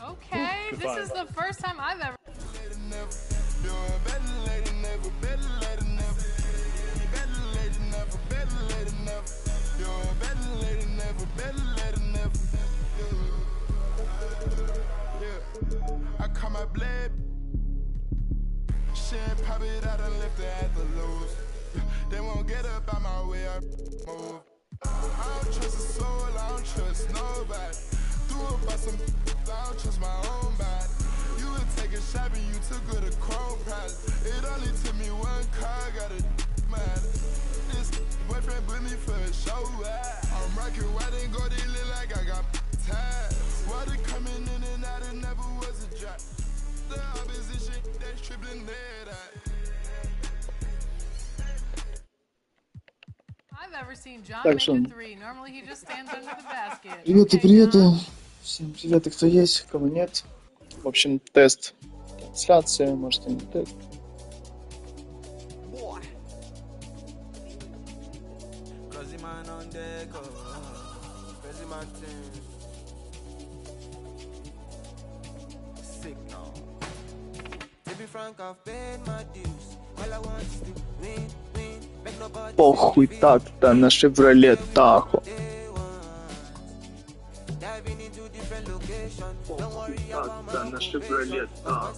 Okay, this is the first time I've ever. I call my blade. Shit, pop it out and lift it at the lows. They won't get up out my way, I move. I don't trust a soul, I don't trust nobody. Threw up by some, I don't trust my own body. You would take a shot and you took her to Chrome Palace. It only took me one car, got a mad. This boyfriend put me for a show. I'm rocking white and gold, it look like I got ties. Water coming in and out, it never was a drop. The opposition, that's tripling that out. I've ever seen John Так make что, a three. Normally he just stands under the basket. приветы, Okay, приветы. John. Всем приветы, кто есть, кого нет. В общем, тест трансляции, может и не тест. Похуй так-то на Шевроле Тахо. Похуй так-то на Шевроле Тахо.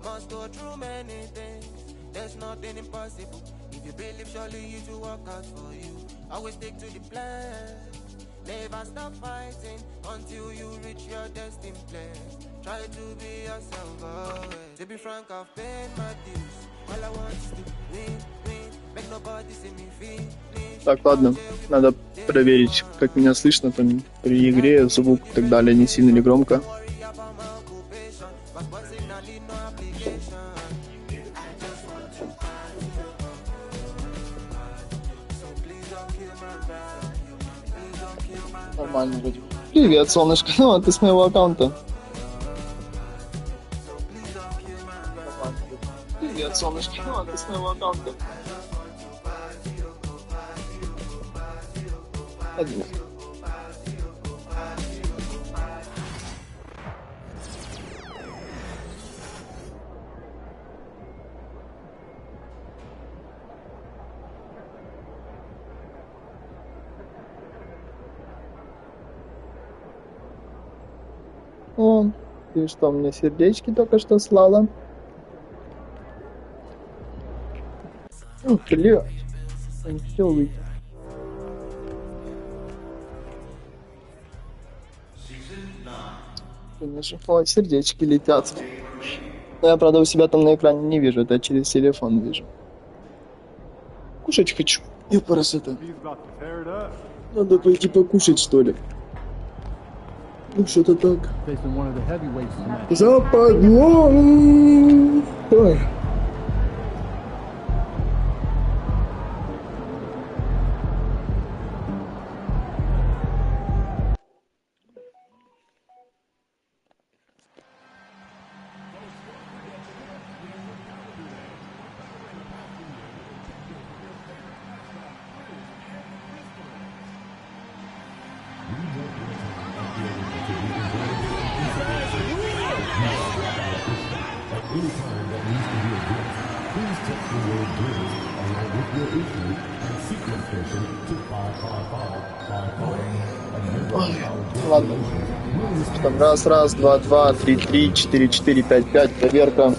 Must go through many things. There's nothing impossible. If you believe, surely you to work out for you. Always stick to the plan. Never stop fighting until you reach your destined place. Try to be yourself always. To be frank, I've paid my dues. All I want is to win, win. Make nobody see me finish. Так, ладно, надо проверить, как меня слышно там при игре, звук и так далее, не сильно ли громко. Нормально вроде. Привет, солнышко. Ну, а ты с моего аккаунта. Привет, солнышко. Ну, а ты с моего аккаунта. Один. О, ты что, мне сердечки только что слала? О, блядь. Я не хотел выйти. Конечно, о, сердечки летят. Но я, правда, у себя там на экране не вижу, это я через телефон вижу. Кушать хочу. Я парасита. Надо пойти покушать, что ли. Ну, что-то так. Западло! Ой. Ладно. Там раз, два, три, 4, 5, проверка.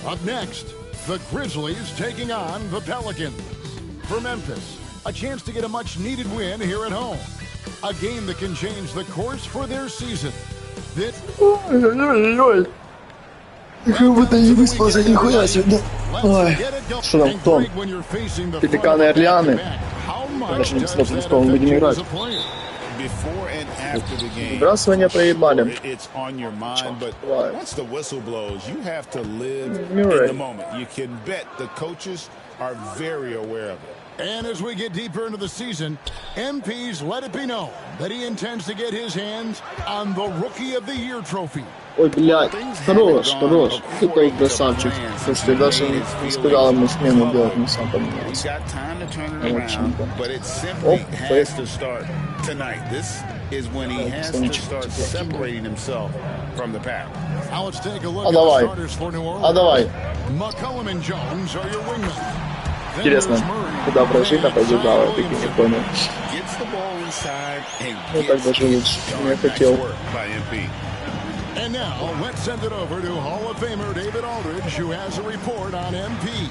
Up next, the Grizzlies taking on the Pelicans. for Memphis. A chance to get a much-needed win here at home. A game that can change the course for their season. This... Ой-ой-ой. Как будто не выспался нихуя сегодня. Ой, что там, Том? Пеликаны и Орлеаны. Даже не посмотрим, с кого мы будем играть. Выбрасывание проебали. And as we get deeper into the season, MP's let it be known that he intends to get his hands on the Rookie of the Year trophy. Ой, блядь, хорош, хорош. Ты такой красавчик. Слушайте, даже не сказал ему смену делать, но сам поменялся. Оп, фейк. А давай, а давай. Интересно, куда вражина побежала, так и не понял. Ну так даже лучше, чем я хотел. And now, let's send it over to Hall of Famer David Aldridge, who has a report on MP.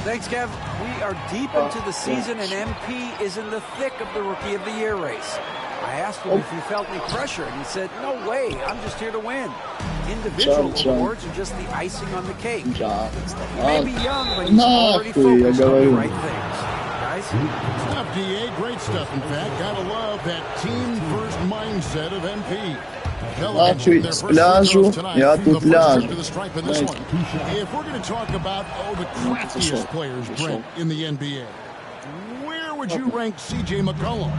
Thanks, Kev. We are deep into the season, and MP is in the thick of the Rookie of the Year race. I asked him if he felt any pressure, and he said, no way, I'm just here to win. Individual awards are just the icing on the cake. He may be young, but he's already focused on the right things. Guys? Stuff, DA. Great stuff, in fact. Gotta love that team-first mindset of MP. Нахуй с пляжу, я тут ляжу. If we're going to talk about the craftiest players, Brent, in the NBA, where would you rank CJ McCollum?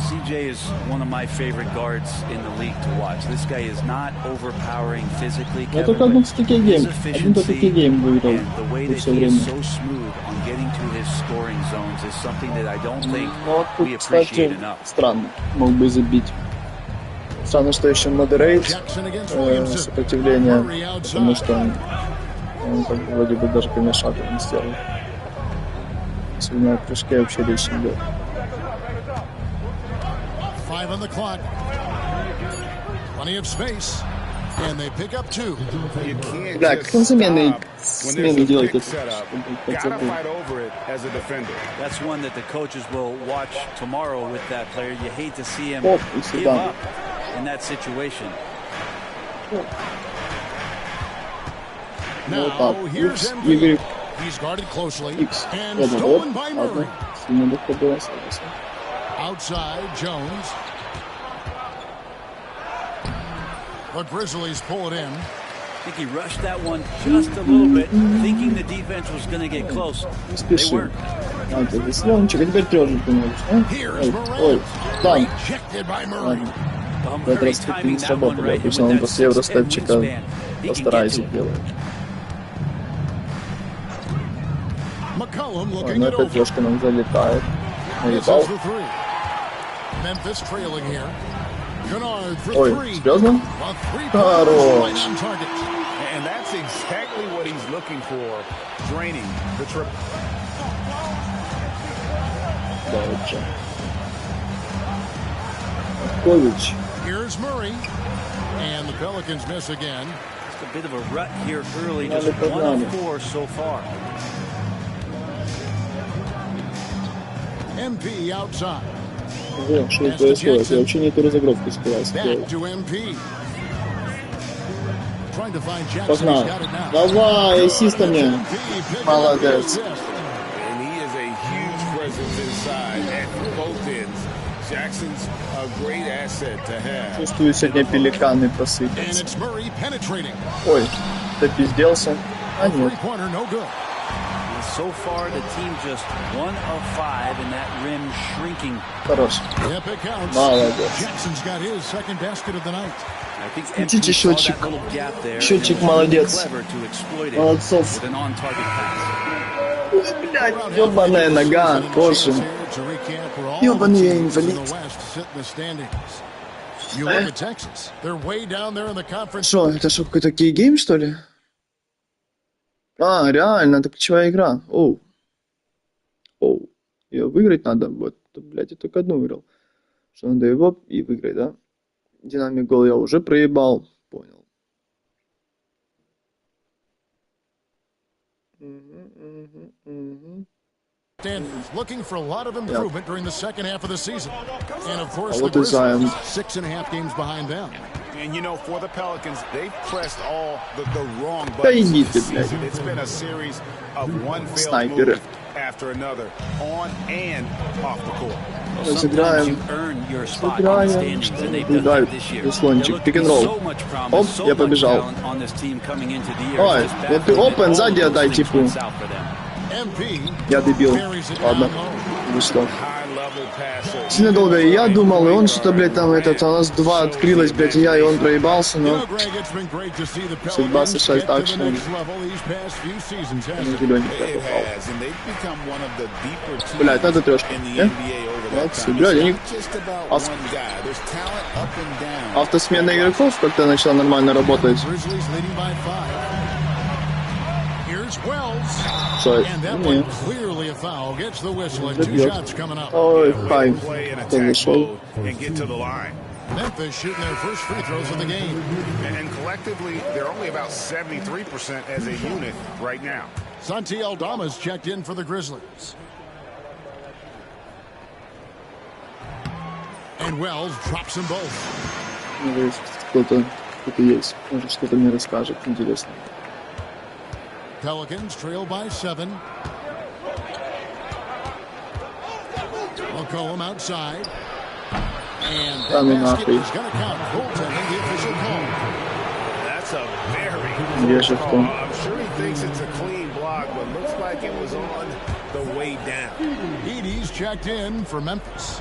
CJ is one of my favorite guards in the league to watch. This guy is not overpowering physically. Я только один такой гейм, один такой гейм выиграл the way that все he время. is so smooth on getting to his scoring zones is something that I don't think Но тут, we appreciate кстати, enough. странно, мог бы забить. Странно, что еще модерейт сопротивление, потому что он как бы вроде бы даже помешал не сделал. Сегодня о прыжке вообще речь не идет. 5 on the clock. Plenty of space. And they pick up 2. Да, как он смены делает это? That's one that the coaches will watch tomorrow with that player. You hate to see him Оп, и give сюда. up in that situation. Вот так. Икс, Игорь, He's guarded closely. Икс. And Вот, stolen by Murray. ладно. Сильно легко было, согласен. Outside, Jones. The Grizzlies pull it in. I think he rushed that one just a little bit, thinking the defense was going to get close. Не They спеши. weren't. А, ты слончик, а теперь трёжик, понимаешь, а? Ой, ой, там. Rejected by Murray. Ладно. В этот раз как-то не сработали. Обычно он после евростепчика постарается делать. McCollum Ой, looking ну it опять over. трешка нам залетает. This Наебал. is the 3. Memphis trailing here. Kennard for Ой, 3. серьезно? A 3-pointer Хорош. right on target. And that's exactly what he's looking for, draining the triple. Да, вот же. Кович. Here's Murray. And the Pelicans miss again. Just a bit of a rut here early, Надо just 1 погнали. of 4 so far. MP outside. Ого, что это происходит? Я вообще не эту разыгровку успеваю Back сделать. to MP. Trying to find Jackson. Погнал. He's got it now. Давай, ассиста мне. MP picking up Молодец. the assist. And he is a huge presence inside at both ends. Jackson's a great asset to have. Чувствую, сегодня пеликаны And посыпятся. it's Murray penetrating. Ой, допизделся. А нет. Three-pointer, no good. And so far, the team just 1 of 5, and that rim shrinking. Хорош. Yep, it counts. Молодец. Jackson's got his second basket of the night. I think Включите MP saw that счетчик. little gap there, Счетчик and was молодец. clever to exploit it Молодцов. with an on-target pass. Ой, блядь, ёбаная нога, тоже. To recap, we're all Ёбаный я teams in инвалид. the West sit in the standings. You look at Texas. They're way down there in the conference. Что, это что, какой-то кей-гейм, что ли? А, реально, это ключевая игра. Оу. Оу. Ее выиграть надо. Вот, блядь, я только одну выиграл. Что надо его и выиграть, да? Динамик гол я уже проебал. Понял. Мгм. standings, looking for a lot of improvement during the second half of the season. And of course, the вот и Займ. Grizzlies, 6.5 games behind them. And you know, for the Pelicans, they've pressed all the wrong Да buttons иди this ты, блядь. season. It's been a series of one failed Снайперы. move after another, on and off the court. Sometimes Сыграем. you earn your spot in the standings, and they've done Дай, that this year. слончик, There pick and looked roll. so much promise, Оп, so я much побежал. talent on this team coming into the year. Ой, It's just вот ты baffling that open, all сзади those отдай things типу. went south for them. MP Я дебил. carries it Ладно. down low. Ну что? High-level passer. Сильно долго и я думал, и он что-то, блядь, там этот, у нас два открылось, блядь, и я, и он проебался, You но know, Greg, it's been great to see the судьба Pelicans США get так, to что the next level these past few seasons, hasn't на it? зелененькое It попал. has, and they've become one of the deeper teams Блядь, надо трешку. in the NBA over that Молодцы, time. блядь, It's они not just about Ас- one guy. There's talent up and down. автосмена игроков как-то начала нормально работать. Grizzlies leading by 5. Here's Wells. Что And that это? one Не. clearly a foul. Gets the whistle and 2 Забьет. shots coming up. Ой, Way to кайф. play in Кто attack вышел? mode and get to the line. Memphis shooting their first free throws of the game. And collectively, they're only about 73% as a unit right now. Santi Aldama's checked in for the Grizzlies. And Wells drops them both. Надеюсь, кто-то есть. Может, что-то мне расскажет. Интересно. Pelicans trail by 7. McCollum outside. And Да that ну basket нахуй. is going to count. Goaltending, the official call. That's a very Где close же call. кто? I'm sure he thinks it's a clean block, but looks like it was on the way down. Edey's checked in for Memphis.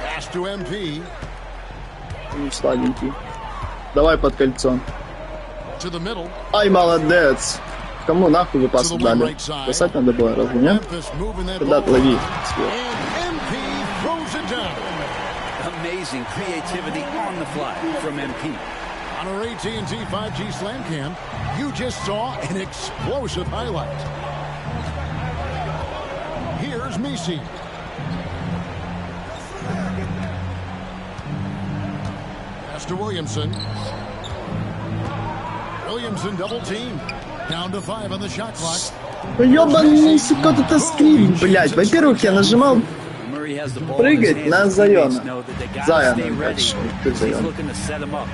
Pass to MP. Сладенький. Давай под кольцо. To the middle. Ай, молодец. Кому нахуй вы To пас the wing дали? right side. Бросать надо было, разве нет? Memphis moving that Тогда ball. лови. And MP throws it down. Amazing creativity on the fly from MP. On our AT&T 5G Slam Cam, you just saw an explosive highlight. Here's Messi. Pass to Williamson. Williamson double team. Down to 5 on the shot clock. Ёбаный, сука, это скрин, блядь. Во-первых, я нажимал Murray has the ball in his прыгать hands, на and Зайона. teammates know that they gotta Зайона, stay ready. блядь, что He's Зайон? looking to set him up.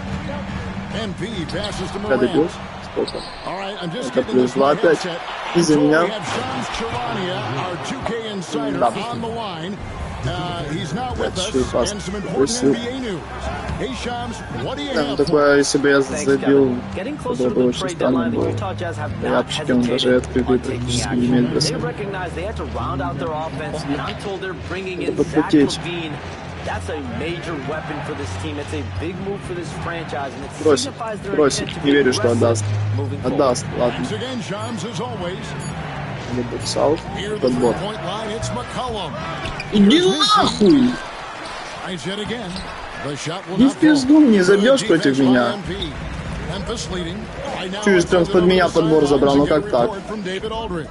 MP passes to Я добил? Morant. Сколько? All right, I'm just Это getting плюс this my 2 опять. headset. Из-за So we меня. have Shams Charania, our 2K insider, Да. on the line. He's not with That's true, us. fast. And some important Aggressive. NBA news. Hey, Shams, what do you Там have for такое, если бы я забил, Getting это closer to было бы the очень trade странно deadline, the было. Utah Jazz have Я not почти он даже hesitated открытый on taking практически не action. имеет They бросать. recognize they have to round out their offense, and I'm told they're bringing in Это Zach потечь. LaVine. That's a major weapon for this team. It's a big move for this franchise, and it Бросит, signifies their бросит. intent to Не be верю, что отдаст. aggressive moving forward. Отдаст, ладно. Once again, Shams, as always. Или боксаут, Near the подбор. three-point line, it's McCollum. Иди нахуй! Tries yet again. The shot will Иди not в пизду, fall. не забьешь Good против defense by меня. MP. Memphis leading. Right now, Чуть it's он под меня подбор забрал, ну как так? From David Aldridge.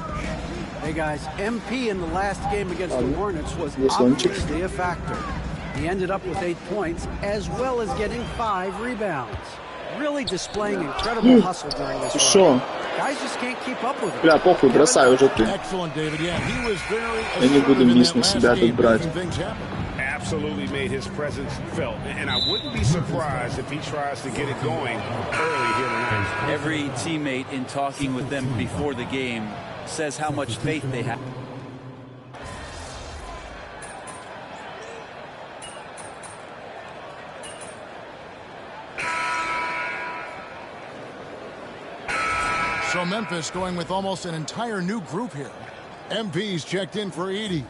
Hey guys, MP in the last game against the Hornets was Слончик. obviously a factor. He ended up with 8 points as well as getting 5 rebounds. Really displaying incredible hustle during this Ты run. шо? Guys just can't keep up with him. Бля, похуй, бросай уже ты. Excellent, David. Yeah, he was very Я не буду assertive in мисс that на last себя тут game, брать. making things happen. Absolutely made his presence felt. And I wouldn't be surprised if he tries to get it going early here tonight. Every teammate in talking with them before the game says how much faith they have. So Memphis going with almost an entire new group here. MP's checked in for Edey.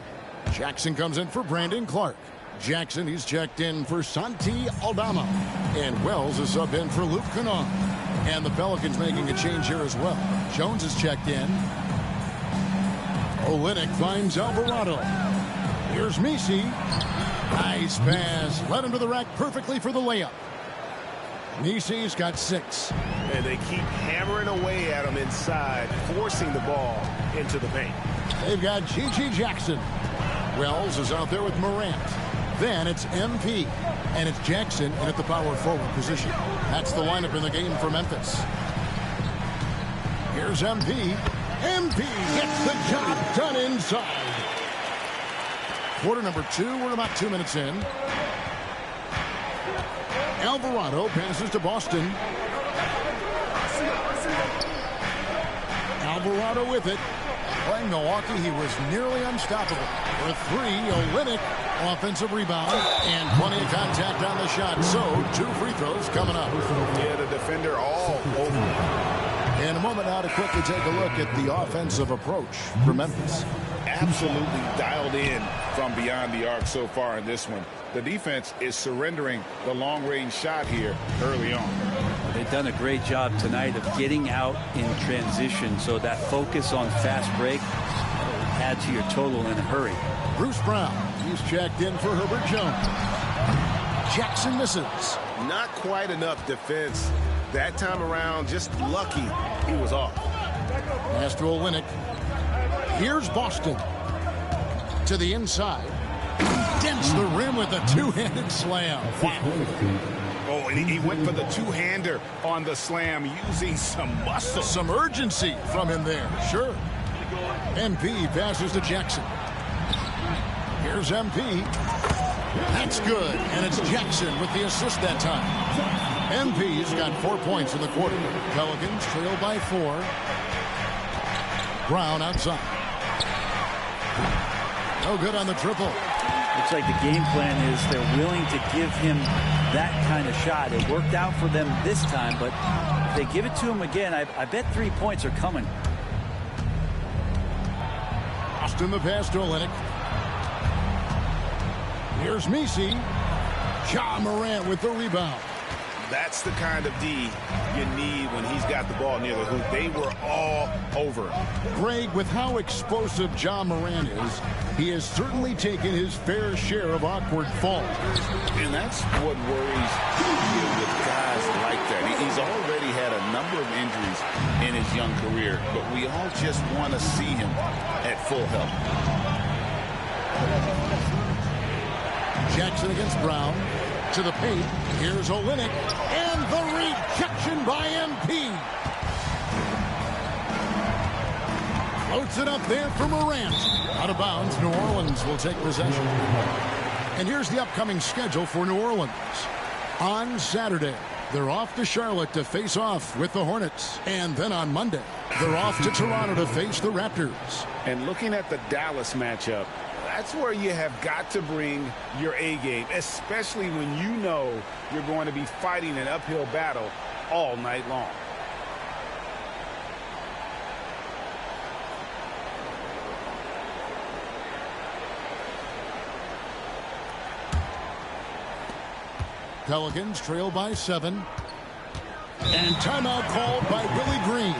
Jackson comes in for Brandon Clark. Jackson, he's checked in for Santi Aldama. And Wells is sub in for Luke Kennard. And the Pelicans making a change here as well. Jones is checked in. Olynyk finds Alvarado. Here's Messi. Nice pass. Led him to the rack perfectly for the layup. Messi's got 6. And they keep hammering away at him inside, forcing the ball into the paint. They've got G.G. Jackson. Wells is out there with Morant. Then it's MP. And it's Jackson in at the power forward position. That's the lineup in the game for Memphis. Here's MP. MP gets the job done inside. Quarter number 2, we're about 2 minutes in. Alvarado passes to Boston. Alvarado with it. Playing Milwaukee, he was nearly unstoppable. For 3, Olynyk, offensive rebound, and plenty of contact on the shot. So, 2 free throws coming up. Yeah, the defender all over. In a moment now to quickly take a look at the offensive approach for Memphis. Absolutely dialed in from beyond the arc so far in this one. The defense is surrendering the long-range shot here early on. They've done a great job tonight of getting out in transition, so that focus on fast break will add to your total in a hurry. Bruce Brown, he's checked in for Herbert Jones. Jackson misses. Not quite enough defense. That time around, just lucky he was off. Pass to Olynyk. Here's Boston. To the inside. Dents the rim with a two-handed slam. Wow. Oh, and he went for the two-hander on the slam using some muscle. Some urgency from him there, sure. MP passes to Jackson. Here's MP. That's good, and it's Jackson with the assist that time. MP's got 4 points in the quarter. Pelicans trail by 4. Brown outside. No good on the triple. Looks like the game plan is they're willing to give him that kind of shot. It worked out for them this time, but if they give it to him again, I bet 3 points are coming. Austin the pass to Olynyk. Here's Messi. Ja Morant with the rebound. That's the kind of D you need when he's got the ball near the hoop. They were all over him. Greg, with how explosive Ja Morant is, he has certainly taken his fair share of awkward falls. And that's what worries you with guys like that. He's already had a number of injuries in his young career, but we all just want to see him at full health. Jackson against Brown. To the paint. Here's Olynyk. And the rejection by MP. Floats it up there for Morant. Out of bounds. New Orleans will take possession. And here's the upcoming schedule for New Orleans. On Saturday, they're off to Charlotte to face off with the Hornets. And then on Monday, they're off to Toronto to face the Raptors. And looking at the Dallas matchup, that's where you have got to bring your A game, especially when you know you're going to be fighting an uphill battle all night long. Pelicans trail by 7. And timeout called by Willie Green.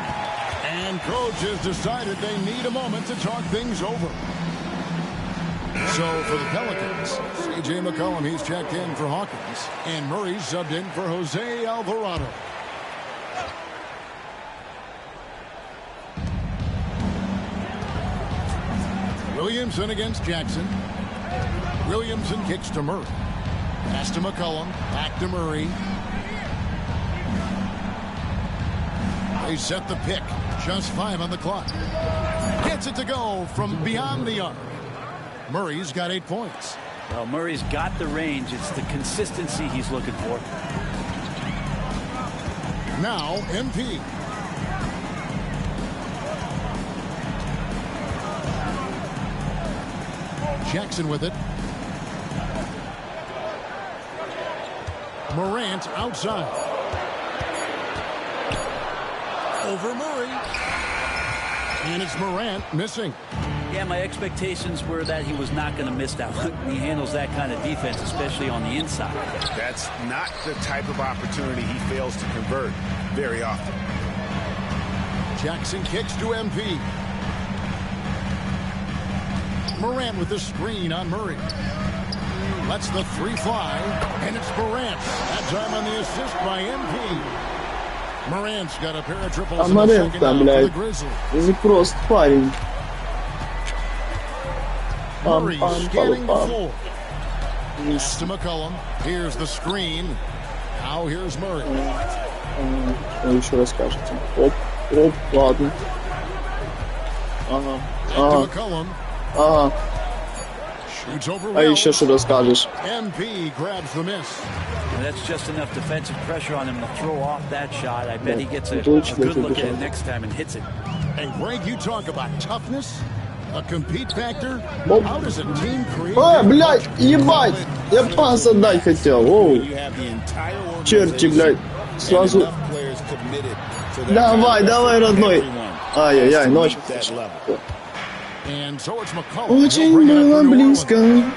And coach has decided they need a moment to talk things over. So for the Pelicans, C.J. McCollum, he's checked in for Hawkins. And Murray's subbed in for Jose Alvarado. Williamson against Jackson. Williamson kicks to Murray. Pass to McCollum. Back to Murray. They set the pick. Just 5 on the clock. Gets it to go from beyond the arc. Murray's got 8 points. Well, Murray's got the range. It's the consistency he's looking for. Now, MP. Jackson with it. Morant outside. Over Murray. And it's Morant missing. Yeah, my expectations were that he was not going to miss that one. He handles that kind of defense, especially on the inside. That's not the type of opportunity he fails to convert very often. Jackson kicks to MP. Morant with the screen on Murray. Lets the 3 fly, and it's Morant. That time on the assist by MP. Morant's got a pair of triples in the second half for the Grizzlies. This просто парень. Murray scanning the floor. Pass to McCollum. Here's the screen. Now here's Murray. Еще расскажете. Оп, оп, ладно. Ага. To Ага. McCollum. Ага. Shoots over А well. еще что расскажешь? MP grabs the miss. That's just enough defensive pressure on him to throw off that shot. I bet he gets a Точно good look at забежал. it next time and hits it. And Greg, you talk about toughness, a compete factor. Оп. How does a team create? А, блядь, ебать! Я пас отдать хотел. Оу. Черти, блядь. Сразу. Давай, давай, родной. Ай-яй-яй, ночь. And so it's McCollum. He'll Очень bring it up было for New близко. Orleans.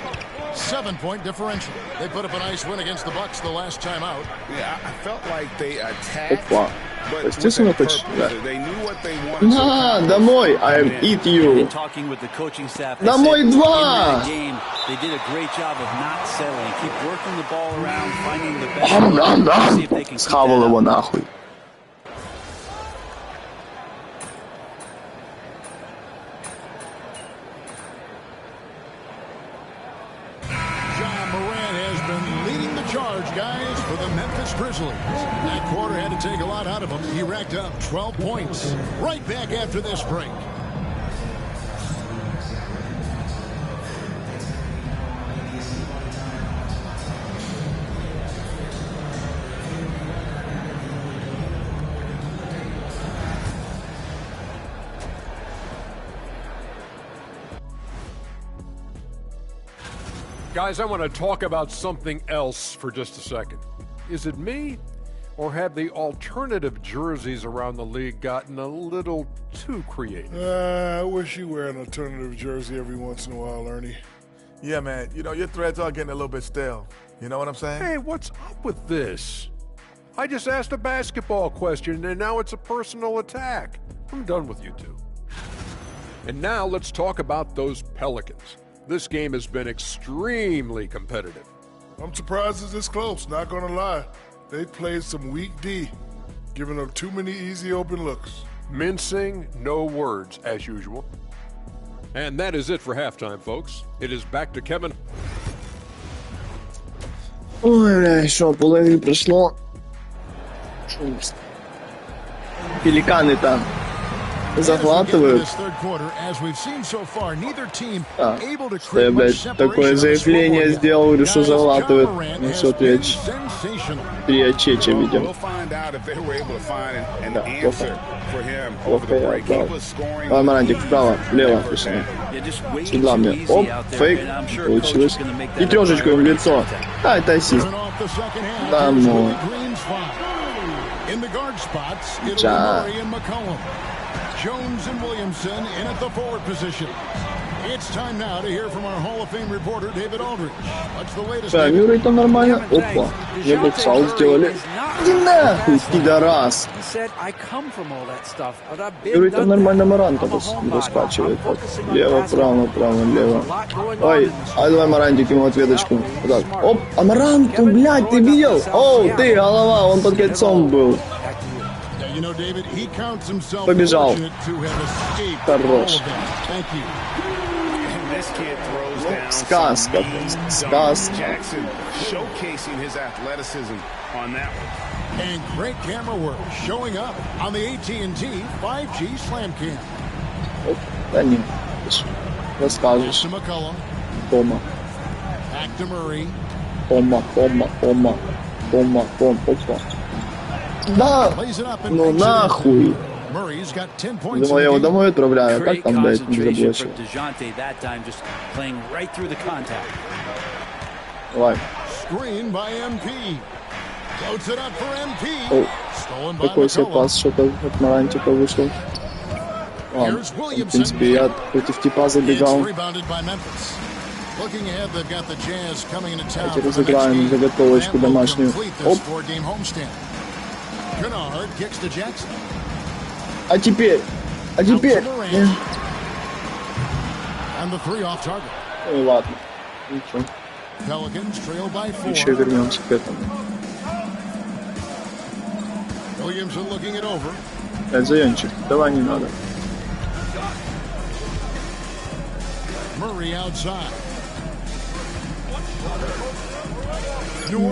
7-point differential. They put up a nice win against the Bucks the last time out. Yeah, I felt like they attacked, Опа. but with Естественно, that хочешь, purpose. да. They knew what they wanted. На, домой, I eat In you. talking with the coaching staff, they Домой said in два. that game they did a great job of not settling, keep working the ball around, finding the best. See if they can keep Схавал that его up. нахуй. John Moran has been leading the charge, guys, for the Memphis Grizzlies. That quarter had to take a lot out of him. He racked up 12 points. Right back after this break. Guys, I want to talk about something else for just a second. Is it me, or have the alternative jerseys around the league gotten a little too creative? I wish you wear an alternative jersey every once in a while, Ernie. Yeah, man. You know, your threads are getting a little bit stale. You know what I'm saying? Hey, what's up with this? I just asked a basketball question, and now it's a personal attack. I'm done with you two. And now let's talk about those Pelicans. This game has been extremely competitive. I'm surprised it's this close, not gonna lie. They played some weak D, giving up too many easy open looks. Mincing, no words, as usual. And that is it for halftime, folks. It is back to Kevin. Ой, бля, еще половина прошло. Пеликаны-то захватывают. А, что я, блядь, такое заявление сделал, решил захватывать. Ну все, три очеча, видим. Да, плохо. Плохо я отдал. Давай, Марантик, вправо, влево, точнее. Сюда мне. Оп, фейк. Получилось. И трешечку им в лицо. А, это ассист. Да, ну. Да. Jones and Williamson in at the forward position. It's time now to hear from our Hall of Fame reporter David Aldridge. What's the latest? Да, Мюррей там нормально. Опа. Мне бы фаул сделали. Иди нахуй, пидорас. Мюррей там нормально Маранта раскачивает. Лево, право, право, лево. Ой, а давай Марантик ему ответочку. Вот так. Оп, а Маранту, блядь, ты видел? Оу, ты, голова, он под кольцом был. Побежал. Хорош. Сказка. Сказка. And great camera work showing up on the AT&T 5G Slam Cam. Оп, да не. Расскажешь. Тома. Back to Murray. Тома. Опа. Да! Ну нахуй! Думал, я его домой отправляю, а как там, блядь, не заблочил? Давай. О, какой себе пас, что-то от Марантика вышел. Ладно, в принципе, я против типа забегал. Давайте разыграем заготовочку домашнюю. Оп! А теперь? Ну ладно. Ничего. Еще вернемся к этому. Опять заемчик. Давай, не надо.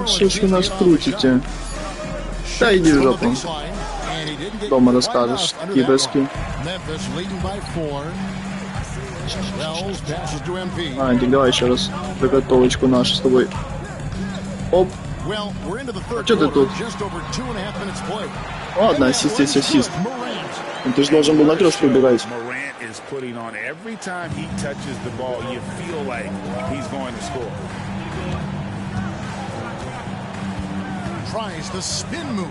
Что ж вы нас крутите? Да иди в жопу. дома расскажешь, какие доски. Антик, давай еще раз заготовочку нашу с тобой. Оп. А что ты тут? Ладно, ассист есть ассист. Ты же должен был на трешку убегать. Tries the spin move.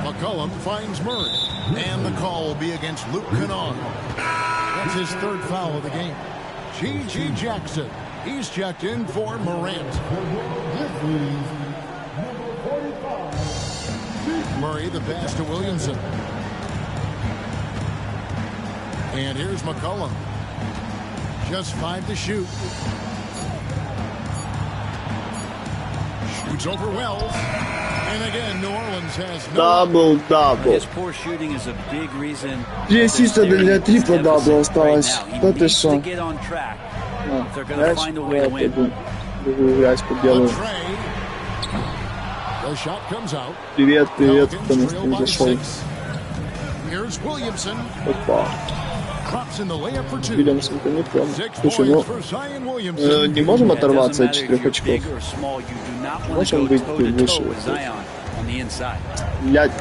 McCollum finds Murray. And the call will be against Luke Kennard. That's his third foul of the game. G.G. Jackson. He's checked in for Morant. Murray, the pass to Williamson. And here's McCollum. Just 5 to shoot. Shoots over Wells. And again, New Orleans has no... Дабл. His poor shooting is a big reason. 3 ассиста для трипла дабла осталось. Да ты шо? Грязь поделаю. Привет, потому что не зашел. Опа. Вильямсон-то не прям. Слушай, ну не можем оторваться от 4 очков. Можем выйти выше. Блядь.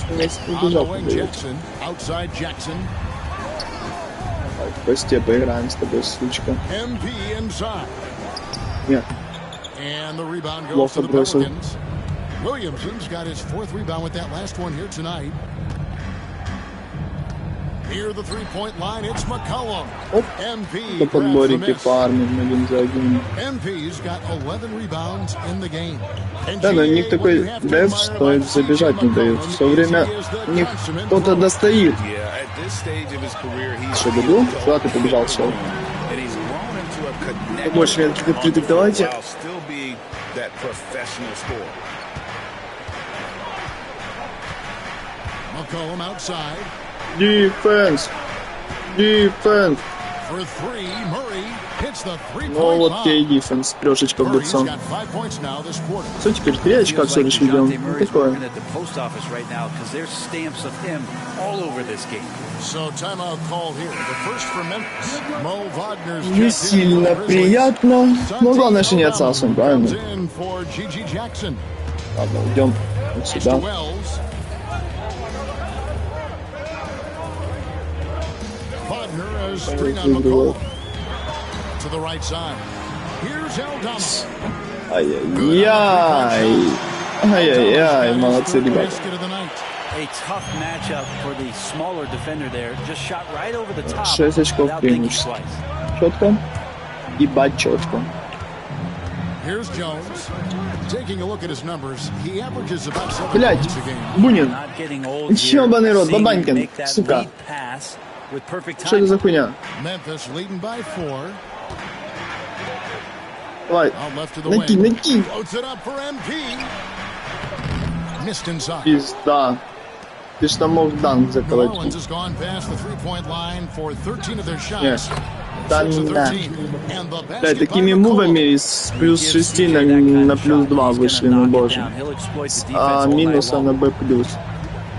Не бежал, подается. В посте поиграем с тобой, сучка. Нет. Плохо бросил. Williamson's got his 4th rebound with that last one here tonight. Near the three-point line, it's McCollum. MP по подборике фармим 1 за 1. MP's got 11 rebounds in the game. Да, но у них такой деф, что забежать не дают. Все время у них кто-то достает. Что, добил? Куда ты побежал, все? Больше метких открытых давайте. McCollum outside. Defense. For 3, Murray hits the 3-point Ну вот тебе и дефенс. Трешечка в лицо. Что теперь 3 очка все решили делать? Ну такое. Не сильно приятно. Но главное, что не отсасываем, правильно? Ладно, уйдем вот сюда. Ай-яй-яй, молодцы, ребята. 6 очков преимущества. Четко. Ебать четко. Блять, Бунин. Ёбаный рот, Бабанькин, сука. Что это за хуйня? Давай, накинь. Пизда. Ты ж там мог данк заколоть. Нет. Да на. Да, такими мувами с плюс 6 на плюс 2 вышли, ну боже. А минуса на Б плюс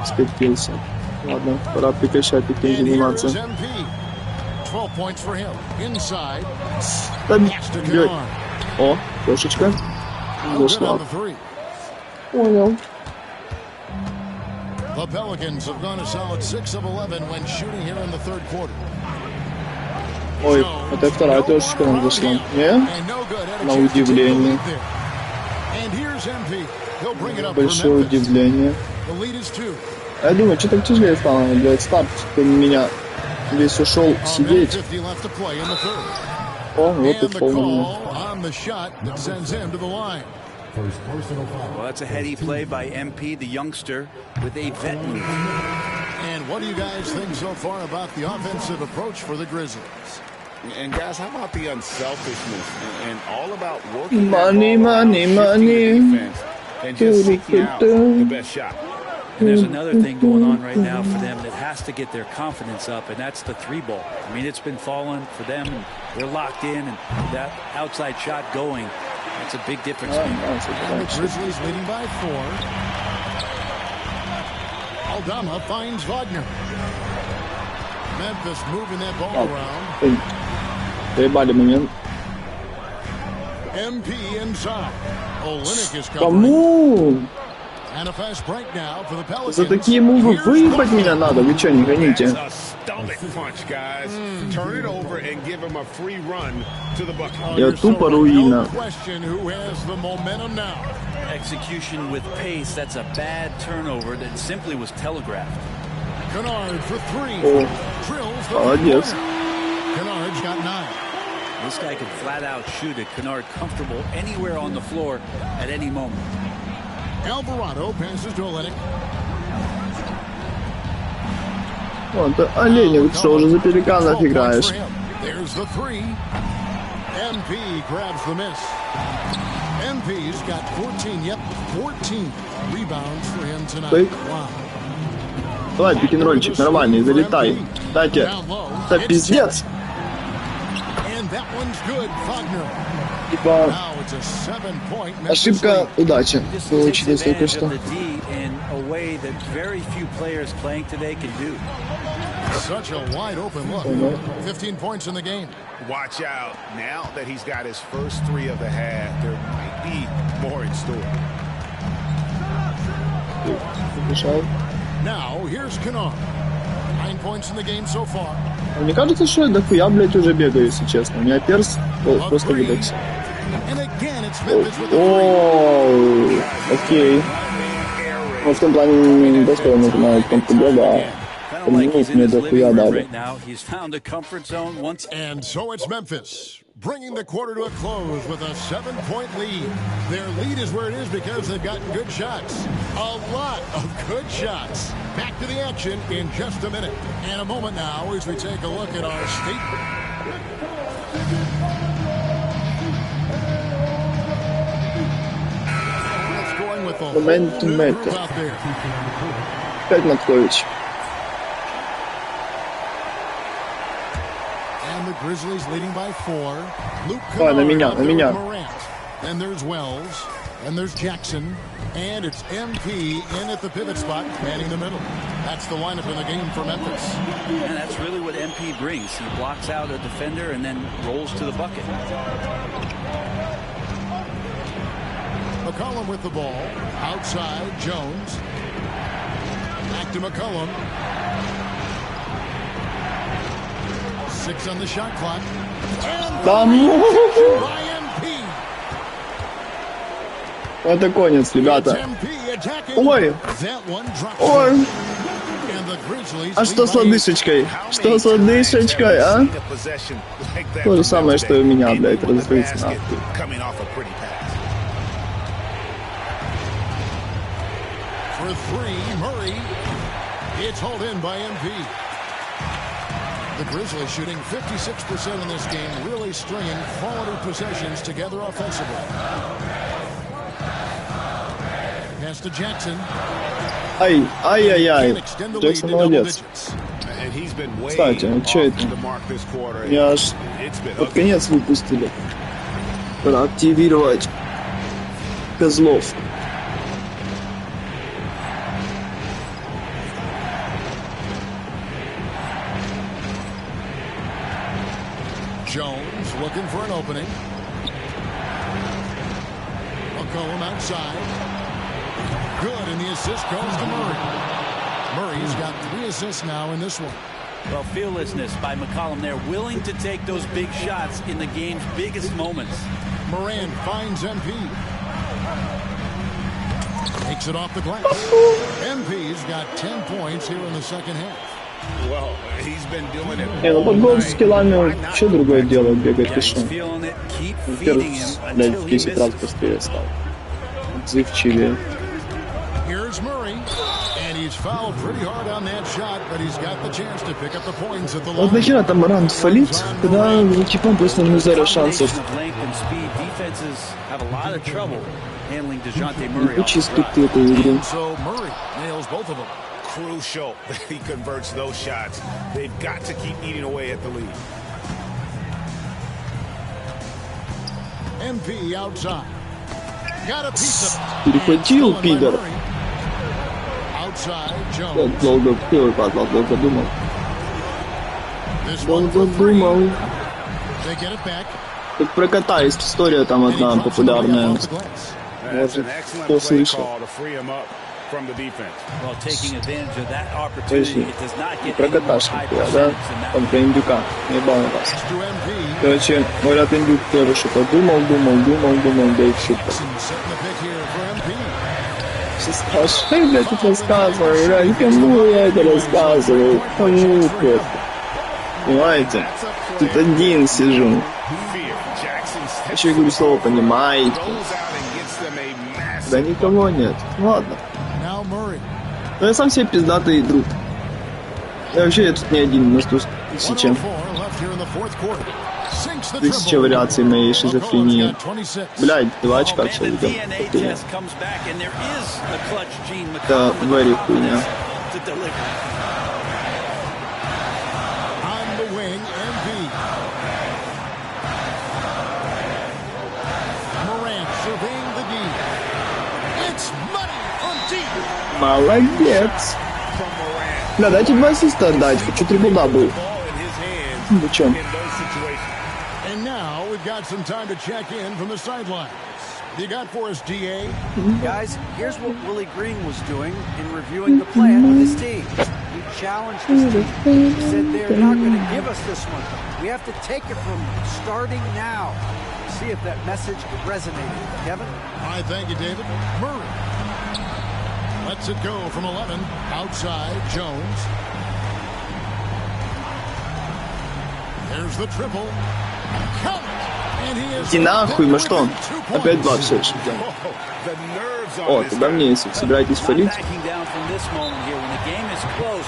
скатился. Ладно, пора прекращать таким заниматься. Да, блядь. О, кошечка. Зашла. Понял. The Pelicans have gone a solid 6 of 11 when shooting here in the third quarter. Ой, это вторая точка нам зашла. Не? На удивление. Большое удивление. Я думаю, что так тяжелее стало, блядь, старт меня весь ушел сидеть. О, вот и полный. Well, that's a heady play by MP, the youngster, with a vet move. And what do you guys think so far about the offensive approach for the Grizzlies? And guys, how about the unselfishness and all about working money. And just seeking out the best shot. And there's another thing going on right now for them that has to get their confidence up, and that's the 3-ball. I mean, it's been falling for them, and they're locked in, and that outside shot going. That's a big difference. And the Grizzlies leading by 4. Aldama finds Wagner. Memphis moving that ball around. Доебали момент. MP inside. Olynyk is covering. Кому? And a fast break now for the Pelicans. За такие мувы выебать меня надо. Вы что, не гоните? Я тупо руина. Execution with pace, that's a bad turnover that simply was telegraphed. Kennard for three. О, молодец. Kennard's got 9. This guy could flat out shoot it. Kennard comfortable anywhere on the floor at any moment. Alvarado passes to Olynyk. Вот, Оленик, что уже за пеликанов играешь? There's the three. MP grabs the miss. MP's got 14, yep, 14 rebounds for him tonight. Бэк. Wow. Давай, пик-н-ролльчик нормальный, залетай. Дайте. Да пиздец. And that one's good, Wagner. Типа, ошибка удачи получилась только что. Such a wide open look. 15 points in the game. Watch out. Now that he's got his first 3 of the half, there might be more in store. Now, here's Kennard. 9 points in the game so far. Мне кажется, что я дохуя, блядь, уже бегаю, если честно. У меня перс просто выдохся. Ооо, окей. Ну, в том плане не достойно на конту бега, а минут мне дохуя дали. And so it's Memphis, bringing the quarter to a close with a 7-point lead. Their lead is where it is because they've gotten good shots. A lot of good shots. Back to the action in just a minute. And a moment now as we take a look at our state. Момент метр. 5 Маткович. And the Grizzlies leading by 4. Luke Давай, на меня, на меня. Then there's Wells. And there's Jackson. And it's MP in at the pivot spot, manning the middle. That's the lineup in the game for Memphis. And that's really what MP brings. He blocks out a defender and then rolls to the bucket. McCollum with the ball. Outside, Jones. Back to McCollum. 6 on the shot clock. And Это конец, ребята. Ой! Ой! А что с лодыжечкой? Что с лодыжечкой, а? То же самое, что и у меня, блядь, разрыв нахуй. For 3, Murray. It's hauled in by MP. The Grizzlies shooting 56% in this game, really stringing quality possessions together offensively. Pass to Jackson. Ай, ай-яй-яй. Джексон молодец. Кстати, а что это? Меня аж под конец выпустили. Пора активировать козлов. Jones looking for an opening. McCollum outside. Good, and the assist goes to Murray. Murray's got 3 assists now in this one. Well, fearlessness by McCollum there, willing to take those big shots in the game's biggest moments. Moran finds MP. Takes it off the glass. MP's got 10 points here in the second half. Well, he's been doing it. Не, ну под гол с скиллами вообще другое дело, бегать ты шо. Перс, блядь, в 10 раз быстрее стал. Отзывчивее. Here's Murray, and he's fouled pretty hard on that shot, but he's got the chance to pick up the points at the line. Вот нахера там Ранд фалит, когда у типа просто не зero шансов. Учи скрипты этой игры. So Murray nails both of them. Crucial that he converts those shots. They've got to keep eating away at the lead. MP outside. Got a piece of Перехватил, пидор. Outside, Я Jones. долго, первый подвал, долго думал. This one Долго for three. думал. They get it back. Тут про кота есть история там And he одна drops it популярная. off the glass. That's Может, an excellent кто play слышал. call to free him up from the defense. Well, taking advantage of that opportunity, it does not get Про any more коташку, high да? percentage than that. Там про индюка. Ебал на вас. To MP. Короче, говорят, индюк тоже что-то думал, да и все. Jackson setting the pick here for MP. Все скажут, что я, блядь, тут рассказываю, блядь, кому я это рассказываю, кому это. Понимаете? Тут один сижу. Fear. Jackson steps Еще я говорю слово «понимаете». goes out and gets them a massive. Да никого нет. Ладно. Now Murray. Но я сам себе пиздатый друг. Да вообще я тут не один, нас тут 104 left here in the fourth quarter. Sinks the 1000 triple. вариаций моей шизофрении. Got 26. Блядь, 2 очка Oh, все man, the видел. DNA test comes back, and there is a clutch gene Да, McCollum very хуйня. to deliver. On the wing, MP. Morant surveying the D. It's money on deep. Молодец. Бля, дайте 2 ассиста отдать, хочу трипл-дабл. Ball in his hands Ну чё? in those situations. And now we've got some time to check in from the sidelines. You got for us, DA? Guys, here's what Willie Green was doing in reviewing the plan with his team. He challenged his team. He said they're not going to give us this one. We have to take it from starting now. See if that message resonated. Kevin? I thank you, David. Murray lets it go from 11. Outside, Jones. There's the triple. Count it. And he is... Иди нахуй, мы что? Опять 2 все еще. The nerves on О, this тогда мне, если собираетесь Not фалить, backing down from this moment here. When the game is close,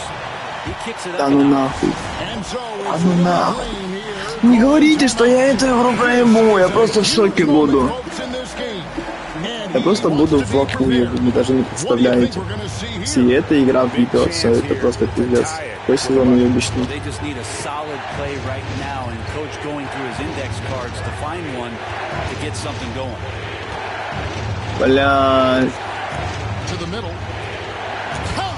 he kicks it да up ну and out. нахуй. And so А it's ну Willie нахуй. Green here. Не говорите, что я эту игру проебу, я просто в шоке буду. Folks in this game. And Я he просто wants буду to в be ахуе, prepared. вы даже не What do you think представляете. we're gonna see here? Все эта игра вбьется, это просто пиздец. Какой сезон уебищный. They just need a solid play right now, and coach going through his index cards to find one to get something going. Блядь. To the middle. Well,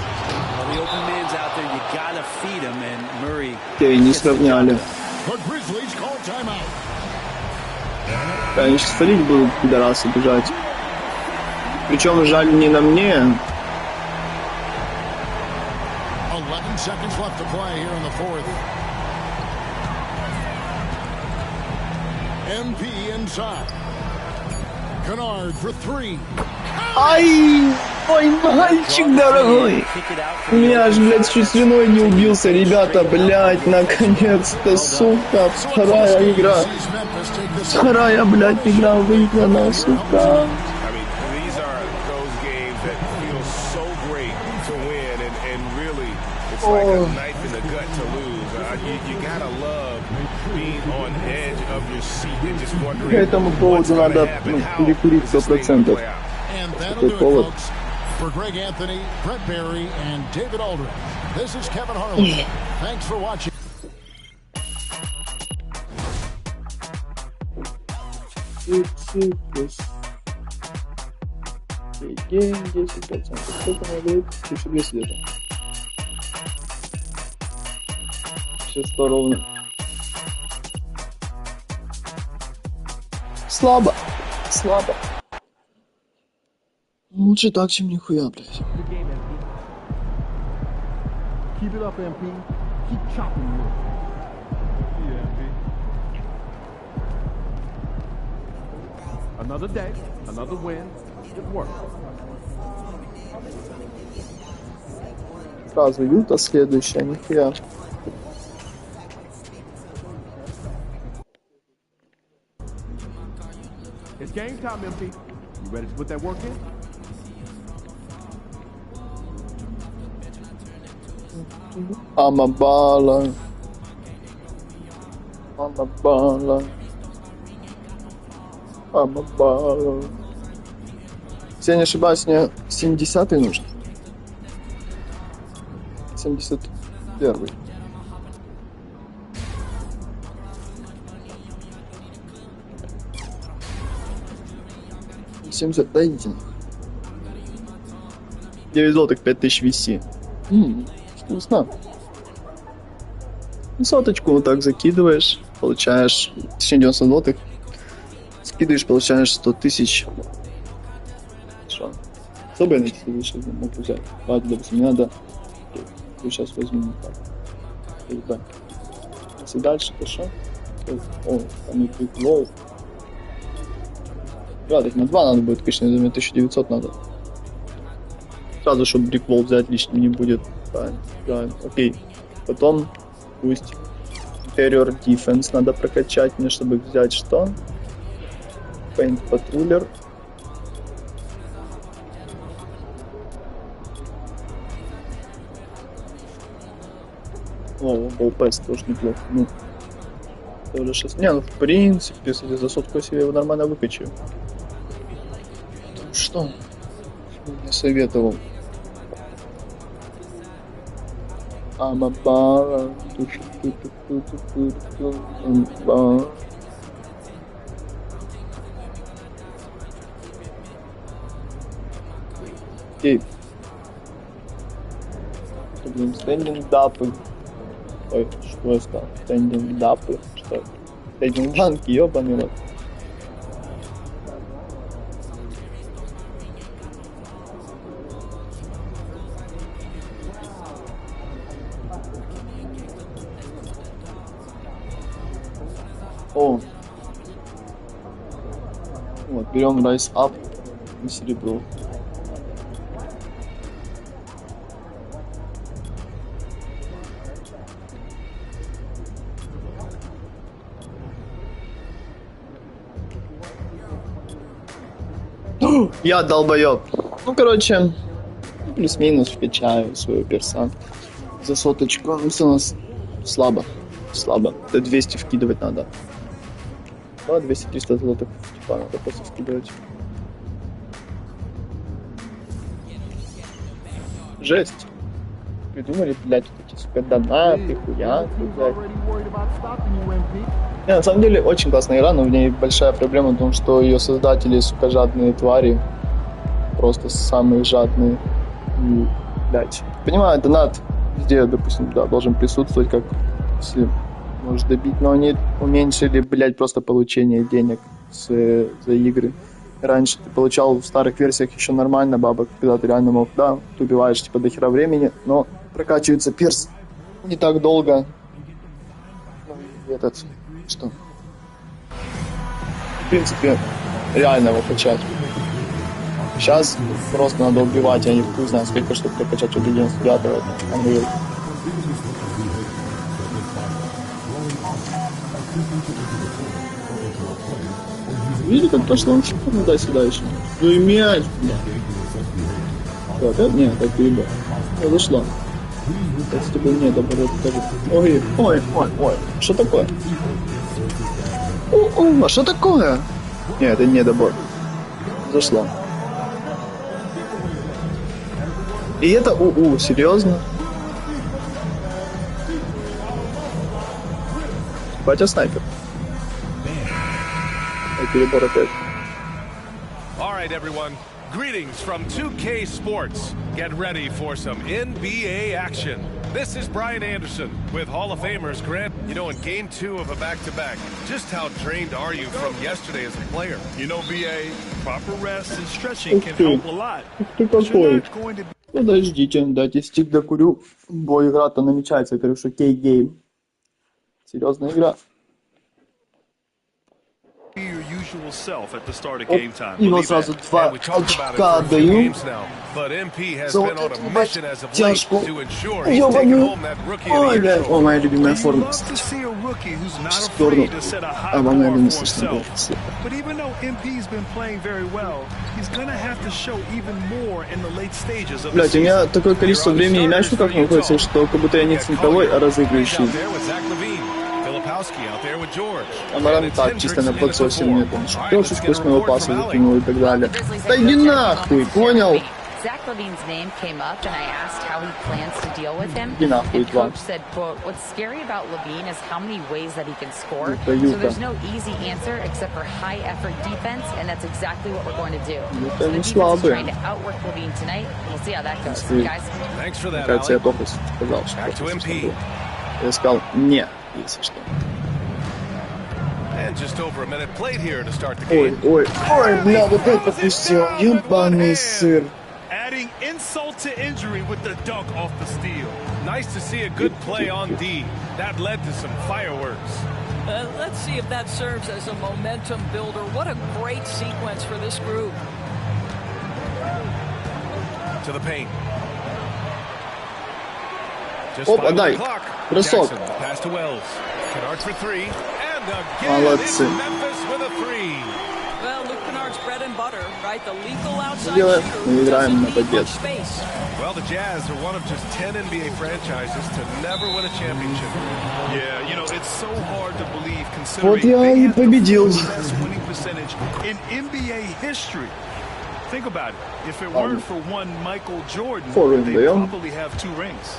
the open man's out there. You gotta feed him, and Murray. Те не сравняли. The Grizzlies call timeout. Они сейчас фалить будут, пидорасы, бежать. Причем жаль не на мне. 11 seconds left to play here in the fourth. MP inside. Kennard for three. Ай, мой мальчик дорогой. Меня аж, блядь, чуть слюной не убился, ребята, блядь, наконец-то, сука, вторая игра. Вторая, блядь, игра выиграна, сука. I mean, these are those games that feel so great to win, and really, it's like a knife in the gut to lose. You gotta love being on edge of your seat and just По wondering этому поводу what's надо gonna happen, how перекурить is this thing gonna 100%. play out. And that'll Good do it, forward. folks. For Greg Anthony, Brett Barry, and David Aldridge, this is Kevin Harlan. Thanks for watching. День 10%. Сколько надо дает? 1200 где-то. Сейчас 100 ровно. Слабо. Слабо. Лучше так, чем нихуя, блядь. Keep it up, MP. Keep chopping wood. Yeah, MP. Another day, another win. Good work. Сразу Юта следующая, нихуя. It's game time, MP. You ready to put that work in? I'm a baller. I'm a baller. I'm a baller. Если я не ошибаюсь, мне 70-й нужен. 71-й. Да идите. 9 злотых, 5000 VC. Вкусно. Соточку вот так закидываешь, получаешь, точнее 90 злотых. Скидываешь, получаешь 100 тысяч. Что? Что бы я на следующий мог взять? Ладно, допустим, не надо. Я сейчас возьму так. Если дальше, то что? О, там и прикол. Да, так на 2 надо будет, конечно, я думаю, 1900 надо. Сразу, чтобы бриквол взять, лишним не будет. Правильно, окей. Потом, пусть Interior Defense надо прокачать мне, чтобы взять что? Paint Patruller. О, Ballpass тоже неплохо. Ну, тоже 6. Не, ну в принципе, если за сотку себе его нормально выкачаю. Что? Не советовал. Окей. Стендинг-дапы. Ой, что я сказал? Стендинг-дапы. Что? Стендинг-банки, ёбаный рот. О. Вот, берем Rise Up и серебро. Я долбоёб. Ну, короче, плюс-минус вкачаю свою перса за соточку. Ну, все у нас слабо. До 200 вкидывать надо. Да, 200-300 злотых, типа, надо просто вкидывать. Жесть. Придумали, блядь, вот эти, сука, донаты, хуя, блядь. Не, на самом деле, очень классная игра, но в ней большая проблема в том, что ее создатели, сука, жадные твари. Просто самые жадные. И, блядь. Понимаю, донат везде, допустим, да, должен присутствовать, как если можешь добить, но они уменьшили, блядь, просто получение денег за игры. Раньше ты получал в старых версиях еще нормально бабок, когда ты реально мог, да, ты убиваешь типа до хера времени, но прокачивается перс не так долго. Ну и этот, что? В принципе, реально его качать. Сейчас просто надо убивать, я не знаю, сколько штук прокачать уже 99-го. Видите, как пошло? Ну да, сюда еще. Ну и мяч, бля. Что, опять? Нет, это перебор. О, зашло. Если бы нет, наоборот, тоже. Ой. Что такое? А что такое? Нет, это не добор. Зашло. И это серьезно? Батя снайпер. Перебор опять. All right, everyone. Greetings from 2K Sports. Get ready for some NBA action. This is Brian Anderson with Hall of Famers Grant. You know, in Game 2 of a back-to-back, just how drained are you from yesterday as a player? You know, BA, proper rest and stretching can help a lot. Ты какой? Подождите, дайте стик докурю. Бо игра-то намечается, я говорю, что K-Game. Серьезная игра. Его сразу 2 очка даю. Тяжку. Ёбаную. Ой, блядь. О, моя любимая форма. Сторну. А, моя любимая слышно была. Блядь, у меня такое количество времени и мяч в руках находится, что как будто я не центровой, а разыгрывающий. А Маран так, чисто на подсосе мне там. Что сквозь моего паса закинул и так далее. Да иди нахуй, понял? Zach Levine's name came up and I asked how he plans to deal with him, and Coach said, quote, what's scary about Levine is how many ways that he can score. So there's no easy answer except for high effort defense, and that's exactly what we're going to do. So the defense is trying to outwork Levine tonight. We'll see how that goes. Guys. Thanks for that, Кажется, я только сказал, Back to MP. Я сказал не, если что. And just over a minute played here to start the game. Ой, бля, вот это пустил, ебаный сыр. Adding insult to injury with the dunk off the steal. Nice to see a good play on D. That led to some fireworks. Let's see if that serves as a momentum builder. What a great sequence for this group. To the paint. Just Опа, дай. Бросок. Pass to Wells. Kennard for three. And again, it's Memphis with a three. Well, Luke Kennard's bread and butter, right? The lethal outside Мы shooter играем на doesn't need победу. much space. Well, the Jazz are one of just 10 NBA franchises to never win a championship. Yeah, you know, it's so hard to believe Вот considering я they и have the победил. best winning percentage in NBA history. Think about it. If it weren't for one Michael Jordan, Foreign, they'd yeah. probably have 2 rings.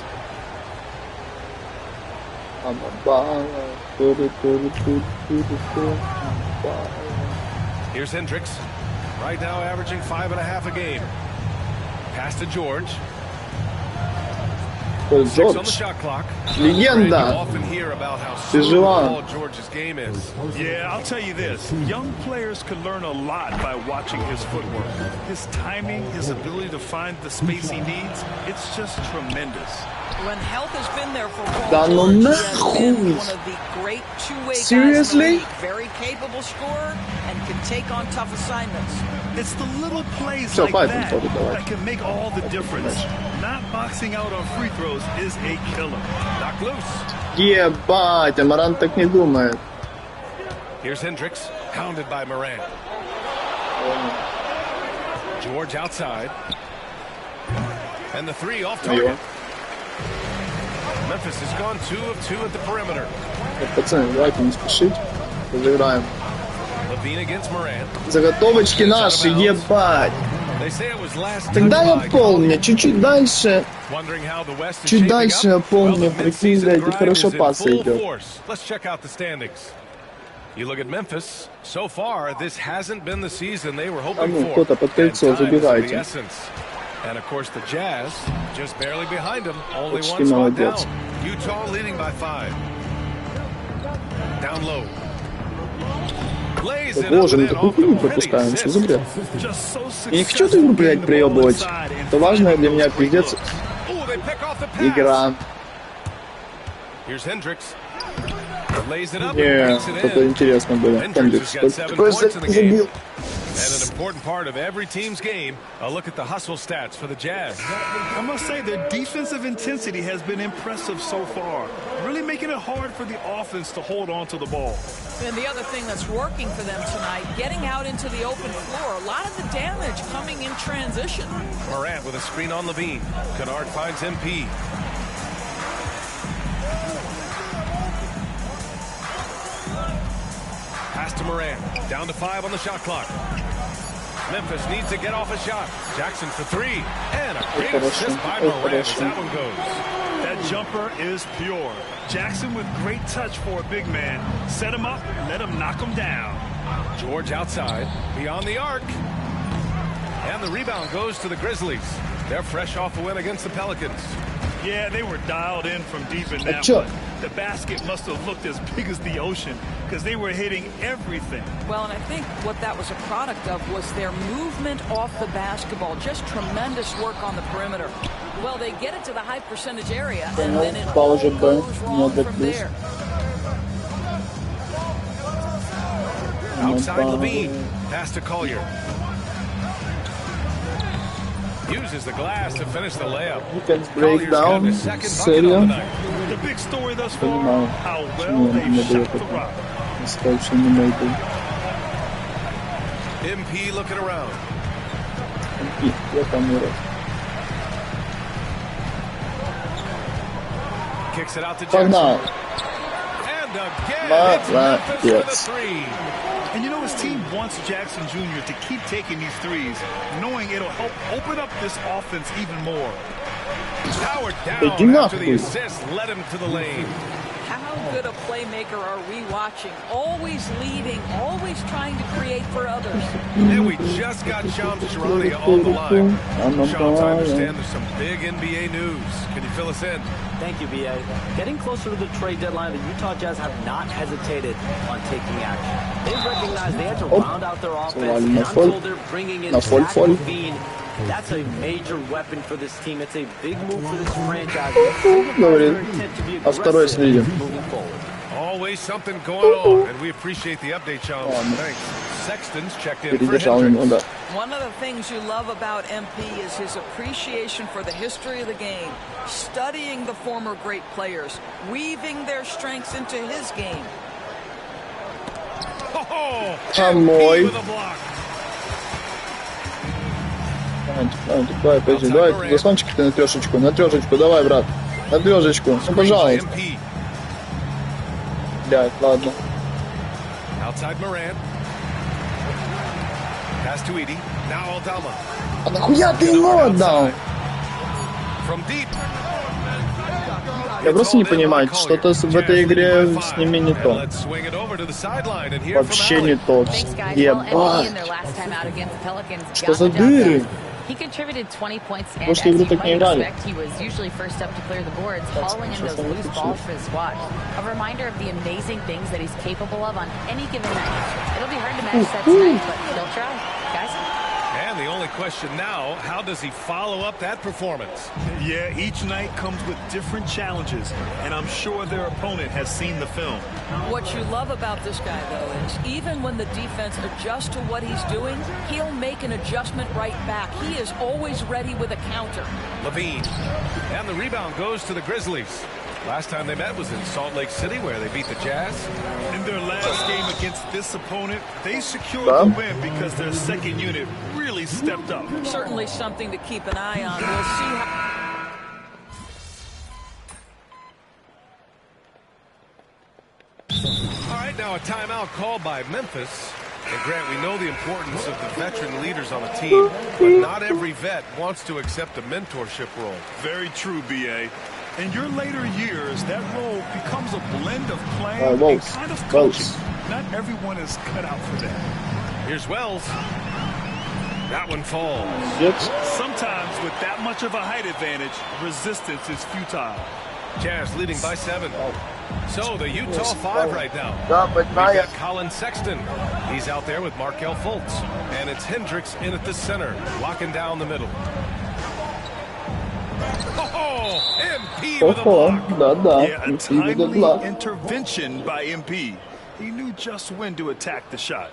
Here's Hendricks. Right now averaging 5.5 a game. Pass to George. 6 on the shot clock. Легенда. You often hear about how Ты жива. smooth George's game is. Yeah, I'll tell you this. Young players could learn a lot by watching his footwork. His timing, his ability to find the space he needs, it's just tremendous. When health has been there for Да Paul ну George, he has been нахуй. one of the great two-way guys in the Seriously? league. Very capable scorer and can take on tough assignments. It's the little plays Всё, like поэтому that тоже давай. that can make all the difference. Not boxing out on free throws is a killer. Knock loose. Ебать, Амаран так не думает. Here's Hendricks, pounded by Morant. George outside. And the three off target. Memphis has gone 2 of 2 at the perimeter. Пацаны, давайте не спешить. Разыграем. Levine against Morant. Заготовочки наши, ебать. They say it was last Тогда я touched by помню, чуть-чуть дальше. Wondering how the West is Чуть shaping дальше я up? помню, Well, the прикинь, mid-season блядь, и grind хорошо is in пасы full идет. force. Let's check out the standings. You look at Memphis. So far, this hasn't been the season they were А hoping ну, for. кто-то под кольцо, And time is of the забирайте. essence. And of course, the Jazz just barely behind them, only Почти one spot молодец. down. Utah leading by 5. Down low. Lays it up Боже, мы and in такую off the хуйню heady пропускаем, что за assist. бред? Я не хочу эту игру, блядь, приебывать. Это важная для меня пиздец Ooh, they pick off the pass. игра. Here's Hendricks. Lays it up Не, and banks it это in. интересно было. Hendricks has got 7 Такой points in the game. забил. And an important part of every team's game, a look at the hustle stats for the Jazz. I must say their defensive intensity has been impressive so far, really making it hard for the offense to hold on to the ball. And the other thing that's working for them tonight, getting out into the open floor, a lot of the damage coming in transition. Morant with a screen on Levine. Kennard finds MP. Pass to Morant. Down to 5 on the shot clock. Memphis needs to get off a shot. Jackson for 3. And a great assist by Morant as that one goes. That jumper is pure. Jackson with great touch for a big man. Set him up, let him knock him down. George outside, beyond the arc. And the rebound goes to the Grizzlies. They're fresh off a win against the Pelicans. Yeah, they were dialed in from deep in that Sure. one. The basket must have looked as big as the ocean because they were hitting everything. Well, and I think what that was a product of was their movement off the basketball. Just tremendous work on the perimeter. Well, they get it to the high percentage area, and then it all goes wrong from there. Outside Levine. Pass to Collier. Uses the glass to finish the layup. Weekends Collier's got breakdown. his second bucket of the Серия. night. The big story thus far, Понимаю, how почему well я не they've был shot the rock. Сколько не найду. MP looking around. Я там не рад. Kicks it out to Jackson. Погнал. And again, it's Memphis with a three. And you know, his team wants Jackson Jr. to keep taking these threes, knowing it'll help open up this offense even more. Powered down after the assist led him to the lane. How good a playmaker are we watching? Always leading, always trying to create for others. And we just got Shams Charania on the line. Shams, I understand there's some big NBA news. Can you fill us in? Thank you, B.A. Getting closer to the trade deadline, the Utah Jazz have not hesitated on taking action. They've recognized they had to round out their offense, and I'm told they're bringing in Zach LaVine. That's a major weapon for this team. It's a big move for this franchise. Moving forward. Always something going on, and we appreciate the update, Shams. Thanks. Sexton's checked in for Hendricks. One of the things you love about MP is his appreciation for the history of the game, studying the former great players, weaving their strengths into his game. Мой. Давай, пойди, давай, заслончик ты на трешечку, давай, брат, на трешечку, ну, пожалуйста. Блядь, ладно. А нахуя ты ему отдал? Я просто не понимаю, что-то в этой игре с ними не то. Вообще не то. Ебать. Что за дыры? He contributed 20 points and Most people think he was usually first up to clear the boards, hauling in those loose balls for his squad. A reminder of the amazing things that he's capable of on any given night. It'll be hard to match that tonight, but he'll try. Guys? And the only question now, how does he follow up that performance? Yeah, each night comes with different challenges, and I'm sure their opponent has seen the film. What you love about this guy, though, is even when the defense adjusts to what he's doing, he'll make an adjustment right back. He is always ready with a counter. LaVine. And the rebound goes to the Grizzlies. Last time they met was in Salt Lake City, where they beat the Jazz. In their last game against this opponent, they secured the win because their second unit really stepped up. Certainly something to keep an eye on. We'll see how... All right, now a timeout called by Memphis. And Grant, we know the importance of the veteran leaders on the team, but not every vet wants to accept a mentorship role. Very true, B.A. In your later years, that role becomes a blend of playing and kind of coaching. Not everyone is cut out for that. Here's Wells. That one falls. Sometimes with that much of a height advantage, resistance is futile. Jazz leading by 7. So the Utah 5 right now. We've got Colin Sexton. He's out there with Markelle Fultz. And it's Hendricks in at the center, locking down the middle. MP with a block. Yeah, a timely intervention by MP. He knew just when to attack the shot.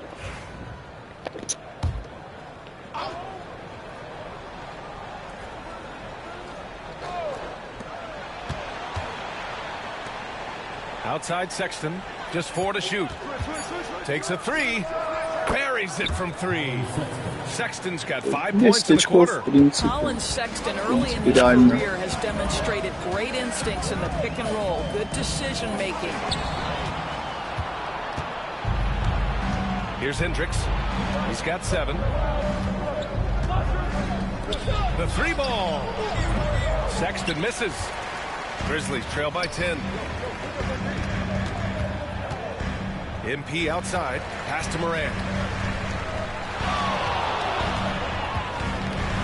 Outside Sexton, just 4 to shoot. Takes a 3, buries it from 3. Sexton's got 5 points in the quarter. Colin Sexton early in his career has demonstrated great instincts in the pick and roll, good decision making. Here's Hendricks. He's got 7. The 3 ball. Sexton misses. Grizzlies trail by 10. MP outside, pass to Morant.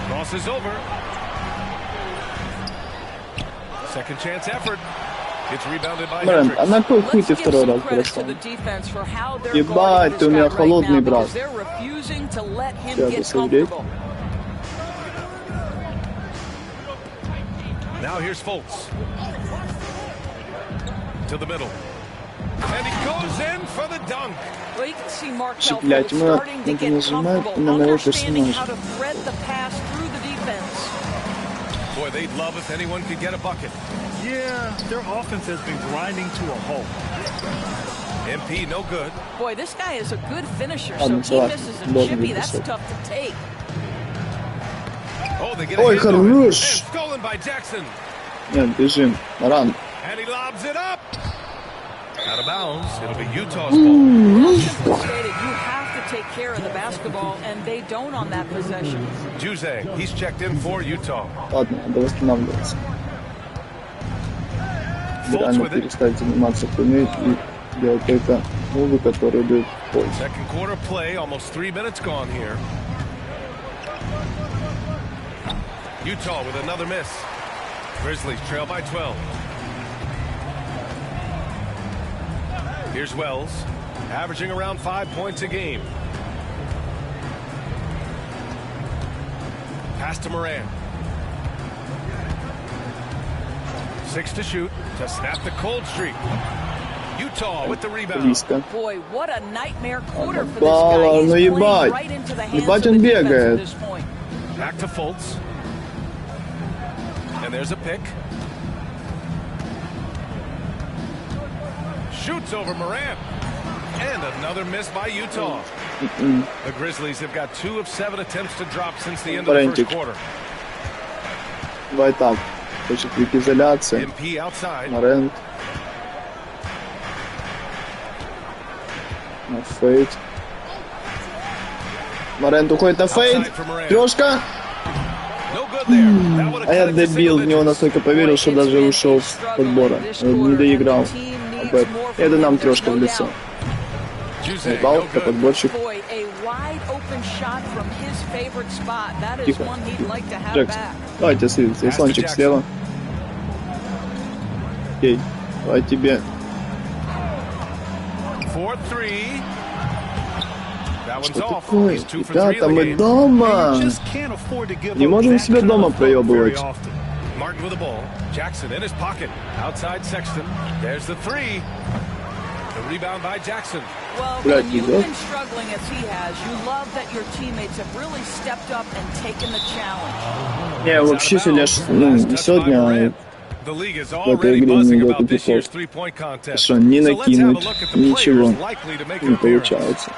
Crosses over. Second chance effort. It's rebounded by Hendricks. А на какой хуй ты второй раз прошел? Ебать, ты у меня холодный, брат. Сейчас посмотреть. Now here's Fultz. To the middle. And he goes in for the dunk. Well, you can see Markelle starting to get comfortable, understanding how to thread the pass through the defense. Boy, they'd love if anyone could get a bucket. Yeah, their offense has been grinding to a halt. MP, no good. Boy, this guy is a good finisher, so he misses a chippy. That's tough to take. Oh, they get a hit on it. And stolen by Jackson. Нет, бежим. Ран. And he lobs it up. Out of bounds. It'll be Utah's ball. Simply stated, you have to take care of the basketball, and they don't on that possession. Jose, he's checked in for Utah. Ладно, надо восстанавливаться. Реально перестать заниматься хуйней и делать только мувы, которые дают пользу. Second quarter play, almost 3 minutes gone here. Utah with another miss. Grizzlies trail by 12. Here's Wells, averaging around 5 points a game. Pass to Moran. 6 to shoot to snap the cold streak. Utah with the rebound. Boy, what a nightmare quarter for this Бала, guy. ну He's ебать. playing right into the hands Ебать of он the defense at бегает. this point. Back to Fultz. And there's a pick. Shoots over Morant. And another miss by Utah. The Grizzlies have got 2 of 7 attempts to drop since the end of the first quarter. Давай так. Хочет в изоляции. MP outside. Морент. На фейт. Морент уходит на фейт. Трешка. А я дебил, в него настолько поверил, что даже ушел с подбора. Не доиграл. Это нам трешка в лицо. Балка, подборщик. Тихо. Джекс. Давайте слиться. Исланчик слева. Окей. Давай тебе. Что такое? Ребята, мы дома! Не можем себя дома проебывать. Martin with the ball. Jackson in his pocket. Outside Sexton. There's the 3. The rebound by Jackson. Well, when you've been struggling as he has, you love that your teammates have really stepped up and taken the challenge. Я вообще сегодня в этой игре не идет эпизод. Что, не накинуть, ничего не получается.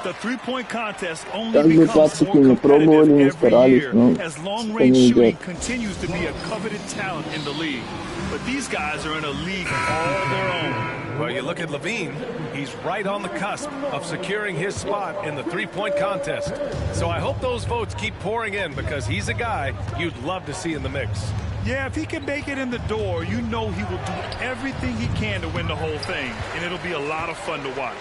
Как бы 20 минут пробовали, не старались, но это не идет. Well, you look at Levine, he's right on the cusp of securing his spot in the three-point contest. So I hope those votes keep pouring in because he's a guy you'd love to see in the mix. Yeah, if he can make it in the door, you know he will do everything he can to win the whole thing, and it'll be a lot of fun to watch.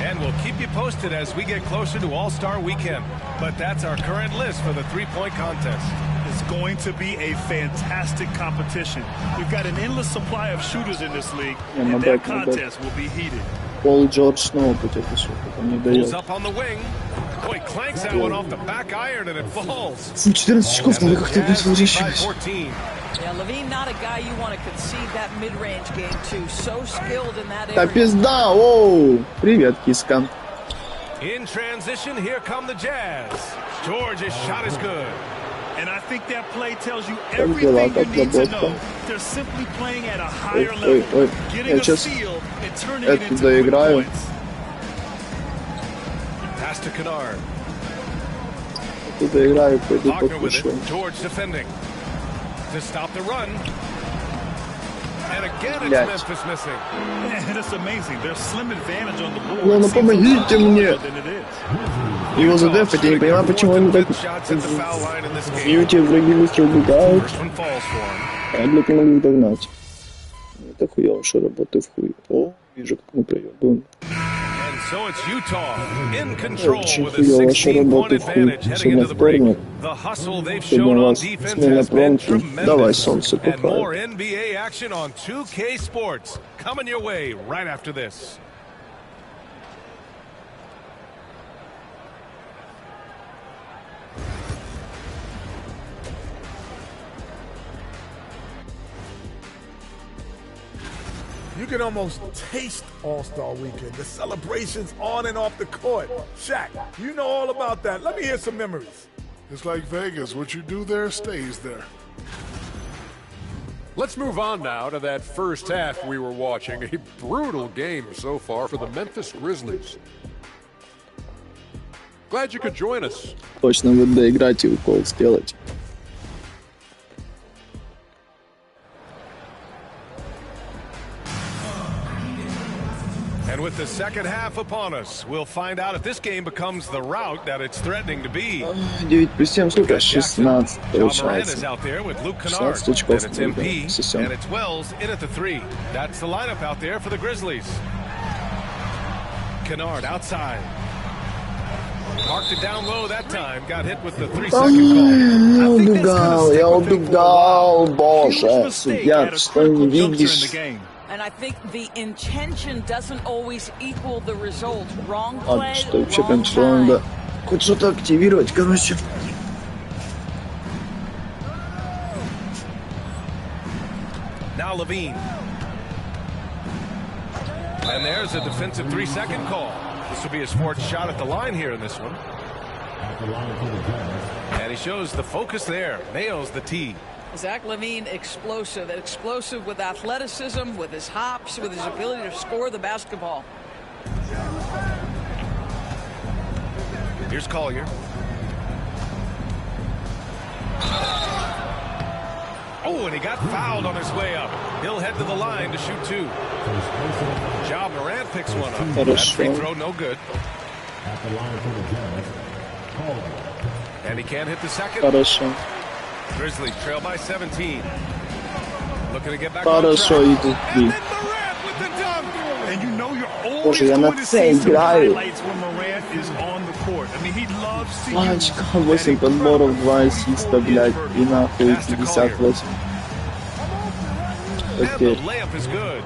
And we'll keep you posted as we get closer to All-Star Weekend. But that's our current list for the three-point contest. It's going to be a fantastic competition. We've got an endless supply of shooters in this league, and that contest will be heated. Пол Джордж снова потек еще, потом не дает. Up on the wing. Boy, clanks that one off the back iron and it falls. 14 очков, надо как-то быть возвращаясь. Yeah, Levine, not a guy you want to concede that mid-range game to. So skilled in that Да area. пизда, оу! Привет, киска. In transition, here come the Jazz. George's shot is good. And I think that play tells you everything you need to know. They're simply playing at a higher level, getting a feel and turning it into good points. Pass to Kennard. Тут играю, пойду Dохнем with подпишу. it. George defending. To stop the run. And again it's Memphis missing. Man, it's amazing. Their slim advantage on the board. Ну помогите мне! Его задефать, я не понимаю, почему они так в Юте враги быстро убегают. А для того могли догнать. Это хуёво, что работаю в хуй. О, вижу, как мы проебываем. So it's Utah in control Очень with a хуёво, что 16-point работаю в хуй. advantage heading Сегодня into the break. вторник. The hustle they've Сегодня shown у on вас defense смена has been промки. Давай, солнце, tremendous. And more пухает. NBA action on 2K Sports coming your way right after this. You can almost taste All-Star Weekend. The celebrations on and off the court. Shaq, you know all about that. Let me hear some memories. It's like Vegas. What you do there stays there. Let's move on now to that first half we were watching. A brutal game so far for the Memphis Grizzlies. Glad you could join us. Точно вот доиграть и укол сделать. the second half upon us. We'll find out if this game becomes the rout that it's threatening to be. 9+7, сколько? 16 получается. 16 очков. And it's MP, and it's Wells in at the 3. That's the lineup out there for the Grizzlies. Kennard outside. Marked it down low that time. Got hit with the 3-second call. Я убегал, боже, судья, что не видишь? And I think the intention doesn't always equal the result. Wrong play, что вообще wrong кончило, time. надо хоть что-то активировать, короче. Now Levine. And there's a defensive 3-second call. This will be his fourth shot at the line here in this one. And he shows the focus there. Nails the tee. Zach LaVine, explosive with athleticism, with his hops, with his ability to score the basketball. Here's Collier. Oh, and he got fouled on his way up. He'll head to the line to shoot 2. Ja Morant picks one up. That free throw, no good. And he can't hit the second. Grizzlies trail by 17. Looking to get back on track. And then Morant with the dunk. And you know you're always going to see some highlights when Morant is on the court. I mean, he loves to use 8 подборов, 2 ассиста, блядь, и нахуй 58. And the layup is good.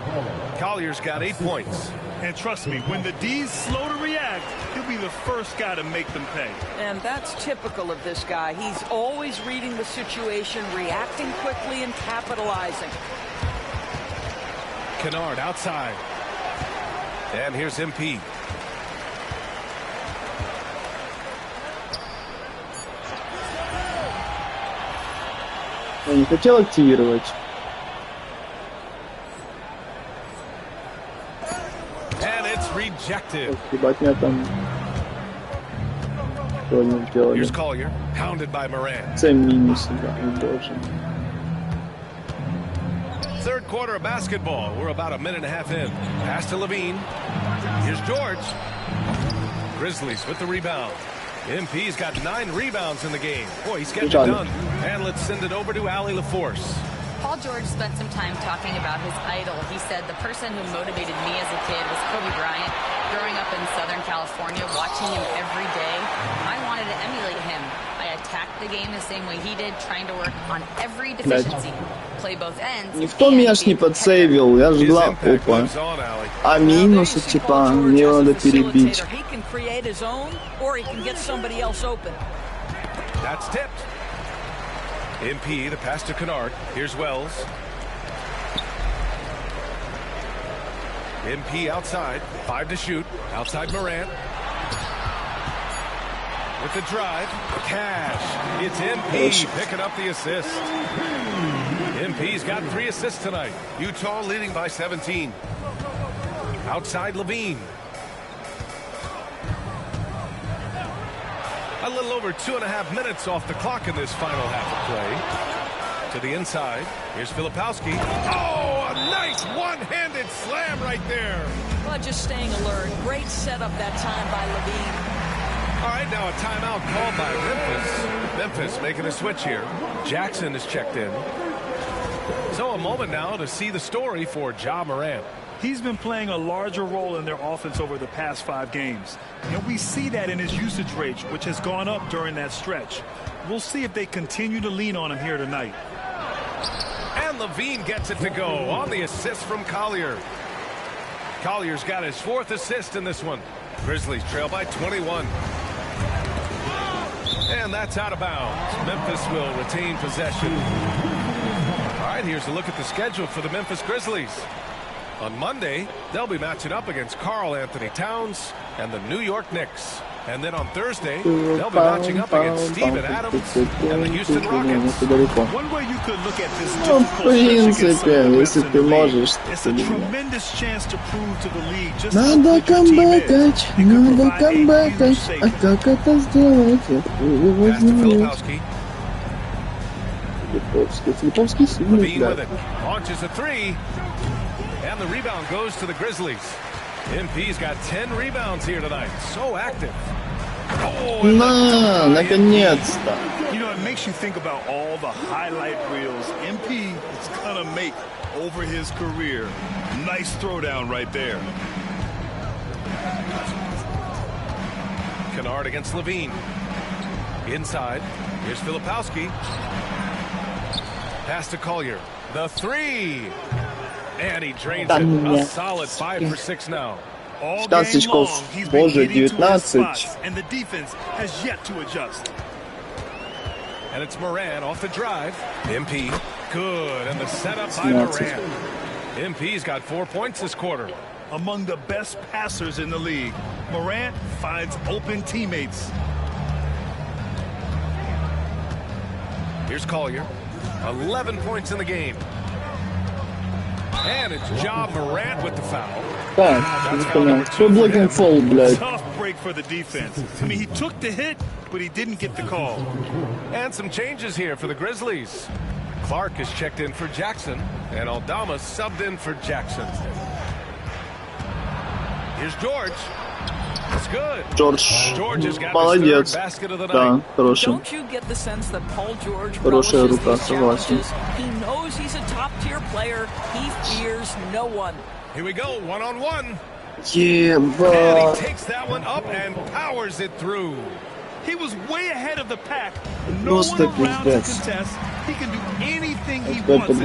Collier's got 8 points. And trust me, when the D's slow to react, he'll be the first guy to make them pay. And that's typical of this guy. He's always reading the situation, reacting quickly, and capitalizing. Kennard outside. And here's MP. Я не хотел активировать. And it's rejected. Ебать, меня там... Here's Collier, pounded by Morant. Минус, да, не должен. Third quarter of basketball. We're about a minute and a half in. Pass to Levine. Here's George. Grizzlies with the rebound. MP's got 9 rebounds in the game. Boy, he's getting it done. And let's send it over to Allie LaForce. Paul George spent some time talking about his idol. He said the person who motivated me as a kid was Kobe Bryant. Growing up in Southern California, watching him every day, I wanted to emulate him. I attacked the game the same way he did, trying to work on every deficiency. Play both ends. Никто меня ж не подсейвил, я ж глав, опа. А минусы, типа, мне надо перебить. He can create his own, or he can get somebody else open. That's tipped. MP, the pass to Kennard. Here's Wells. MP outside. 5 to shoot. Outside Morant. With the drive. Cash. It's MP picking up the assist. MP's got 3 assists tonight. Utah leading by 17. Outside Levine. A little over 2.5 minutes off the clock in this final half of play. To the inside. Here's Filipowski. Oh, a nice one-handed slam right there. Well, just staying alert. Great setup that time by Levine. All right, now a timeout called by Memphis. Memphis making a switch here. Jackson is checked in. So a moment now to see the story for Ja Morant. He's been playing a larger role in their offense over the past 5 games. And we see that in his usage rate, which has gone up during that stretch. We'll see if they continue to lean on him here tonight. And Levine gets it to go on the assist from Collier. Collier's got his 4th assist in this one. Grizzlies trail by 21. And that's out of bounds. Memphis will retain possession. All right, here's a look at the schedule for the Memphis Grizzlies. On Monday, they'll be matching up against Karl Anthony Towns and the New York Knicks. And then on Thursday, they'll be matching up against Steven Adams and the Houston Rockets. One way you could look at this difficult stretch against it's a tremendous chance to prove to the league just how good your team is. Надо камбэкать, а как это сделать? Филипповский сильный, Levine with it. Launches a 3. And the rebound goes to the Grizzlies. MP's got 10 rebounds here tonight. So active. На, наконец-то. You know, it makes you think about all the highlight reels MP is gonna make over his career. Nice throwdown right there. Kennard against Levine. Inside. Here's Filipowski. Pass to Collier. The three. And he drains it. A solid 5 for 6 now. All game long, he's been getting to his spots, and the defense has yet to adjust. And it's Moran off the drive. MP, good. And the setup by Moran. MP's got 4 points this quarter. Among the best passers in the league, Morant finds open teammates. Here's Collier. 11 points in the game. And it's Ja Morant with the foul. Tough break for the defense. I mean, he took the hit, but he didn't get the call. And some changes here for the Grizzlies. Clark is checked in for Jackson, and Aldama subbed in for Jackson. Here's George. That's good. George has got his third basket of the night. Don't you get the sense that Paul George relishes these challenges? He knows he's a top-tier player. He fears no one. Here we go, one-on-one. Yeah, and he takes that one up and powers it through. He was way ahead of the pack. No one around to contest. He can do anything he wants.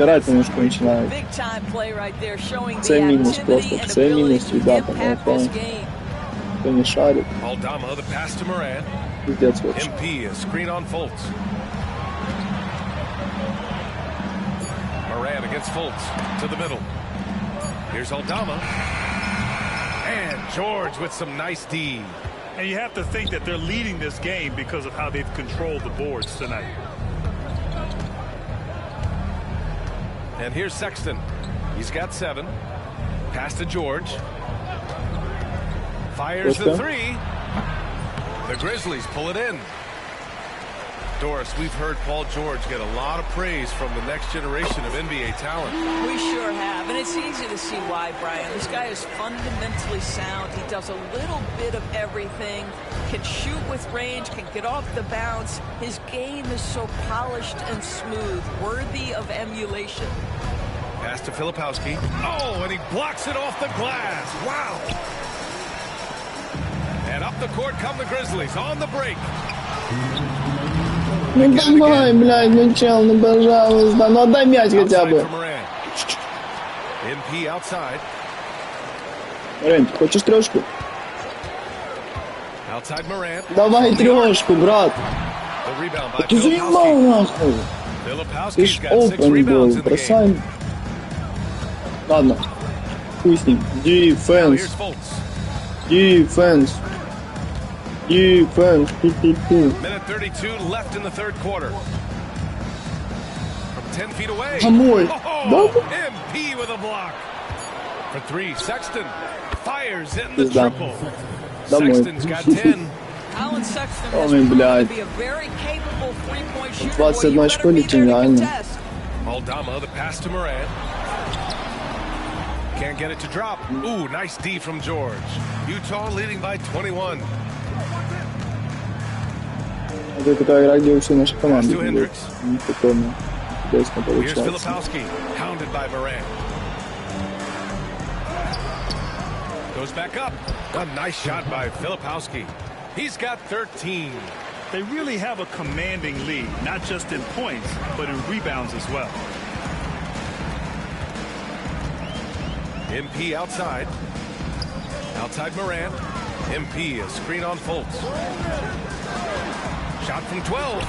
Big time play right there, showing the activity and ability to impact this game. Не шарит. Aldama, the pass to Moran. MP, a screen on Fultz. Moran against Fultz to the middle. Here's Aldama. And George with some nice D. And you have to think that they're leading this game because of how they've controlled the boards tonight. And here's Sexton. He's got 7. Pass to George. Fires the three. The Grizzlies pull it in. Doris, we've heard Paul George get a lot of praise from the next generation of NBA talent. We sure have, and it's easy to see why, Brian. This guy is fundamentally sound. He does a little bit of everything, can shoot with range, can get off the bounce. His game is so polished and smooth, worthy of emulation. Pass to Filipowski. Oh, and he blocks it off the glass. Wow. And up the court come the Grizzlies on the break. Ну давай, блядь, ну чел, ну пожалуйста, ну отдай мяч хотя бы. MP outside. Рен, ты хочешь трешку? Outside Moran. Давай трешку, брат. Ты заебал нахуй. Ты ж open был, бросай. Ладно, хуй с ним. Defense. Defense. Defense. Minute 32 left in the third quarter. From 10 feet away. MP with a block. For 3, Sexton fires in the triple. Sexton's got 10. Alan Sexton has proven to be a very capable three-point shooter. 21 очко гениально. Aldama, the pass to Moran. Can't get it to drop. Ooh, nice D from George. Utah leading by 21. Это такая игра, где все наши команды. Прикольно. Интересно Here's получается. Filipowski, hounded by Moran. Goes back up. A nice shot by Filipowski. He's got 13. They really have a commanding lead, not just in points, but in rebounds as well. MP outside. Outside Moran. MP, a screen on Fultz. Shot from 12.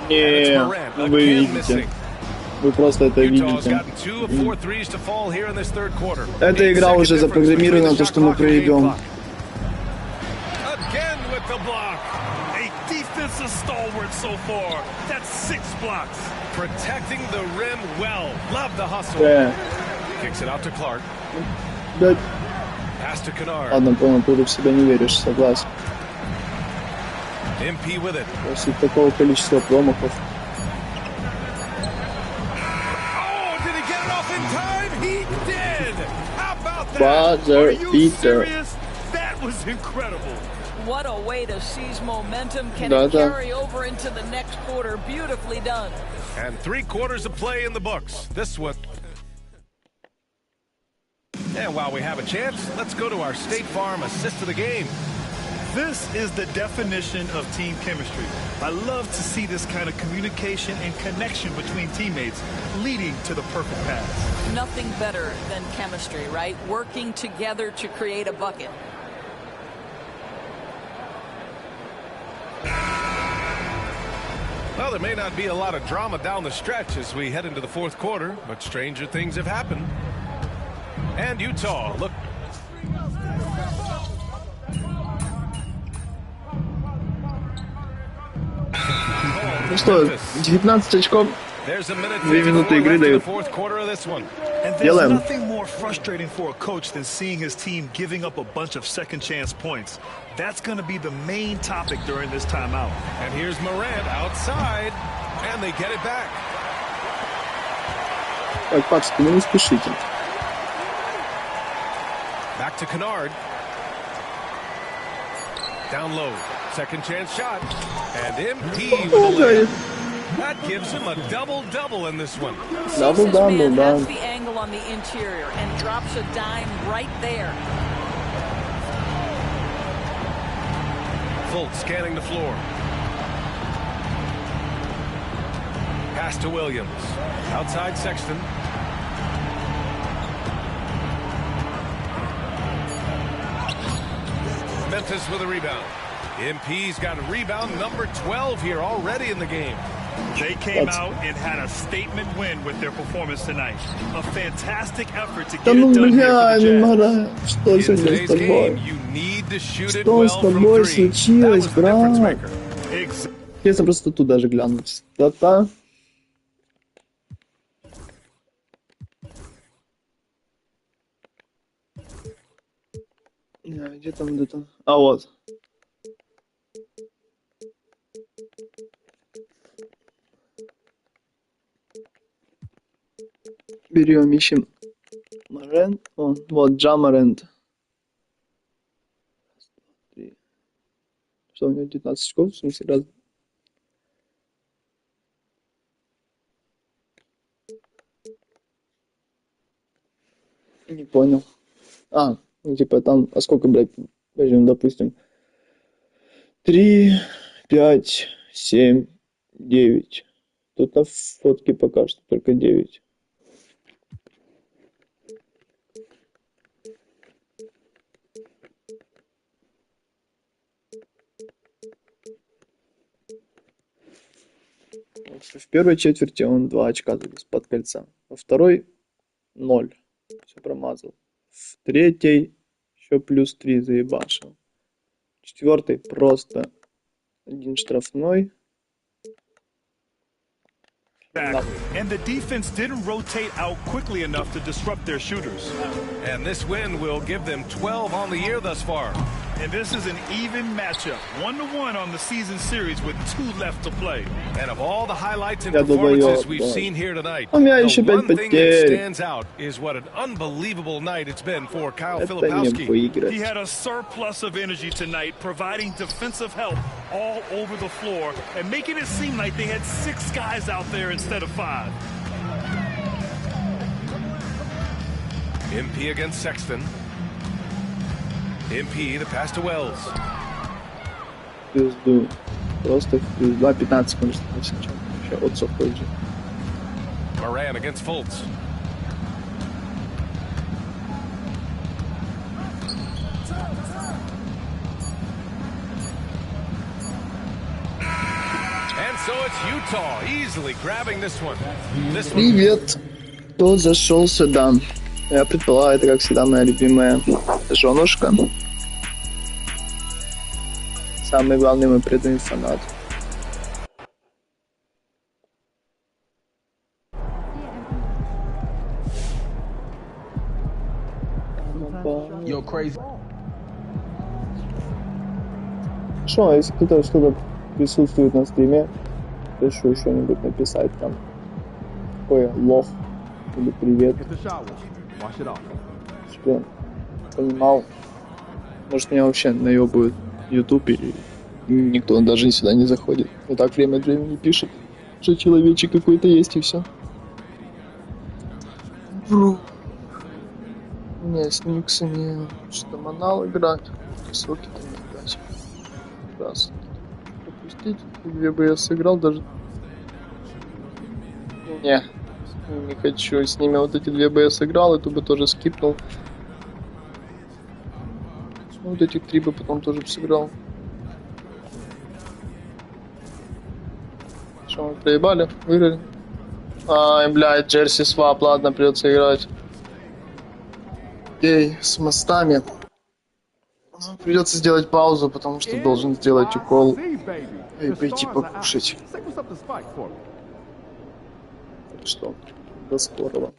Не, вы видите. Вы просто это видите. Эта игра уже запрограммирована на то, что мы проиграем. Defensive stalwart so far. That's 6 blocks. Protecting the rim well. Love the hustle. Yeah. Kicks it out to Clark. Да. Pass to Kennard. Ладно, понял, ты в себя не веришь, согласен. MP with it. После такого количества промахов. Oh, did he get it off in time? He did. How about Buzzer beater. That was incredible. What a way to seize momentum. Can it carry over into the next quarter? Beautifully done. And 3 quarters of play in the books. This one. And while we have a chance, let's go to our State Farm assist of the game. This is the definition of team chemistry. I love to see this kind of communication and connection between teammates leading to the perfect pass. Nothing better than chemistry, right? Working together to create a bucket. Well, there may not be a lot of drama down the stretch as we head into the 4th quarter, but stranger things have happened. And Utah, look. Ну что, 19 очков, 2 минуты игры дают. Делаем. Nothing more frustrating for a coach than seeing his team giving up a bunch of second chance points. That's going to be the main topic during this timeout. And here's Morant outside, and they get it back. Так, пацаны, ну не спешите. Back to Kennard. Down low. Second chance shot. And MP with the layup. That gives him a double-double in this one. Double-double, has the angle on the interior and drops a dime right there. Fultz scanning the floor. Pass to Williams. Outside Sexton. Memphis with a rebound. MP's got a rebound number 12 here already in the game. They came out and had a statement win with their performance tonight. A fantastic effort to get it done here for the Jazz. Что сегодня с тобой? Что с тобой случилось, брат? Интересно просто тут даже глянуть. Да-да. Где там где-то? А вот. Берем, ищем Morant. Вот Джа Morant. Что у него 19 очков, в смысле раз. Не понял. Ну типа там, а сколько брать? Возьмем, допустим, 3, 5, 7, 9. Тут на фотке пока что только 9. В первой четверти он 2 очка завис под кольца. Во второй 0. Все промазал. В третьей еще плюс 3 заебашил. В четвертой просто 1 штрафной. And the defense didn't rotate out quickly enough to disrupt their shooters. And this win will give them 12 on the year thus far. And this is an even matchup, 1-1 on the season series with 2 left to play. And of all the highlights and performances we've seen here tonight, the one thing that stands out is what an unbelievable night it's been for Kyle Filipowski. He had a surplus of energy tonight, providing defensive help all over the floor and making it seem like they had 6 guys out there instead of 5. MP against Sexton. MP, the pass to Wells. Пизду. Просто плюс 2, 15 секунд. Еще отцов позже. Moran against Fultz. And so it's Utah easily grabbing this one. Привет. Кто зашел сюда? Я предполагаю, это, как всегда, моя любимая женушка. Самый главный мой преданный фанат. Yo, crazy. Что, если кто-то что-то присутствует на стриме, прошу что-нибудь написать там. Какой лох или привет. Wash it off. Что? понимал, может меня вообще наебывают в YouTube и никто даже сюда не заходит. Вот так время от времени пишет, что человечек какой-то есть и все. Вру. Не, с Никсами что-то манал играть. Соки там играть. Раз. Пропустить. 2 бы я сыграл даже. Не хочу. С ними вот эти 2 бы я сыграл, эту бы тоже скипнул. Ну, вот этих 3 бы потом тоже бы сыграл. Что, мы проебали? Выиграли? Ай, блядь, Джерси свап, ладно, придется играть. Эй, с мостами. Придется сделать паузу, потому что должен сделать укол. И пойти покушать. Так что, до скорого.